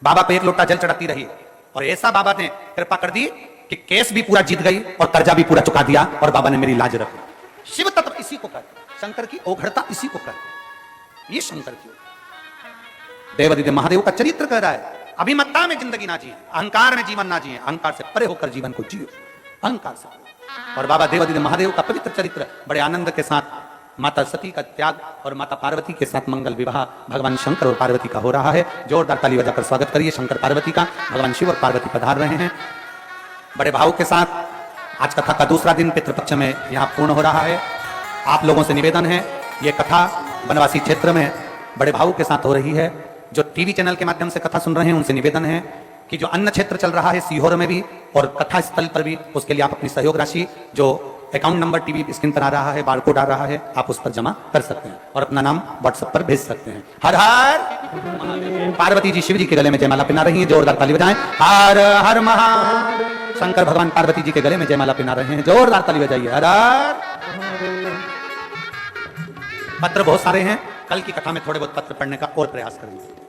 बाबा पे 1 लोटा जल चढ़ाती रही, और ऐसा बाबा ने कृपा कर दी कि केस भी पूरा जीत गई और कर्जा भी पूरा चुका दिया और बाबा ने मेरी लाज रख ली। शिव तत्व इसी को कहते हैं, शंकर की ओघड़ता इसी को कहते हैं। ये शंकर की देवादिदेव महादेव का चरित्र कह रहा है, अभिमत्ता में जिंदगी ना जिए, अहंकार में जीवन ना जिए, अहंकार से परे होकर जीवन को जियो, अहंकार से। और बाबा देवादिदेव महादेव का पवित्र चरित्र बड़े आनंद के साथ माता सती का त्याग और माता पार्वती के साथ मंगल विवाह भगवान शंकर और पार्वती का हो रहा है। जोरदार ताली बजाकर स्वागत करिए शंकर पार्वती का। भगवान शिव और पार्वती पधार रहे हैं बड़े भाव के साथ। आज कथा का दूसरा दिन पितृपक्ष में यहाँ पूर्ण हो रहा है। आप लोगों से निवेदन है, ये कथा बनवासी क्षेत्र में बड़े भाव के साथ हो रही है। जो टीवी चैनल के माध्यम से कथा सुन रहे हैं उनसे निवेदन है कि जो अन्य क्षेत्र चल रहा है सीहोर में भी और कथा स्थल पर भी, उसके लिए आप अपनी सहयोग राशि जो अकाउंट नंबर टीवी स्क्रीन पर आ रहा है, बारकोड आ रहा है, आप उस पर जमा कर सकते हैं और अपना नाम व्हाट्सएप पर भेज सकते हैं। हर हर पार्वती जी शिव जी के गले में जयमाला पहना रही है, जोरदार ताली बजाएं। हर हर महा शंकर भगवान पार्वती जी के गले में जयमाला पहना रहे हैं, जोरदार ताली बजाइए। हर हर। पत्र बहुत सारे हैं, कल की कथा में थोड़े बहुत पत्र पढ़ने का और प्रयास करेंगे।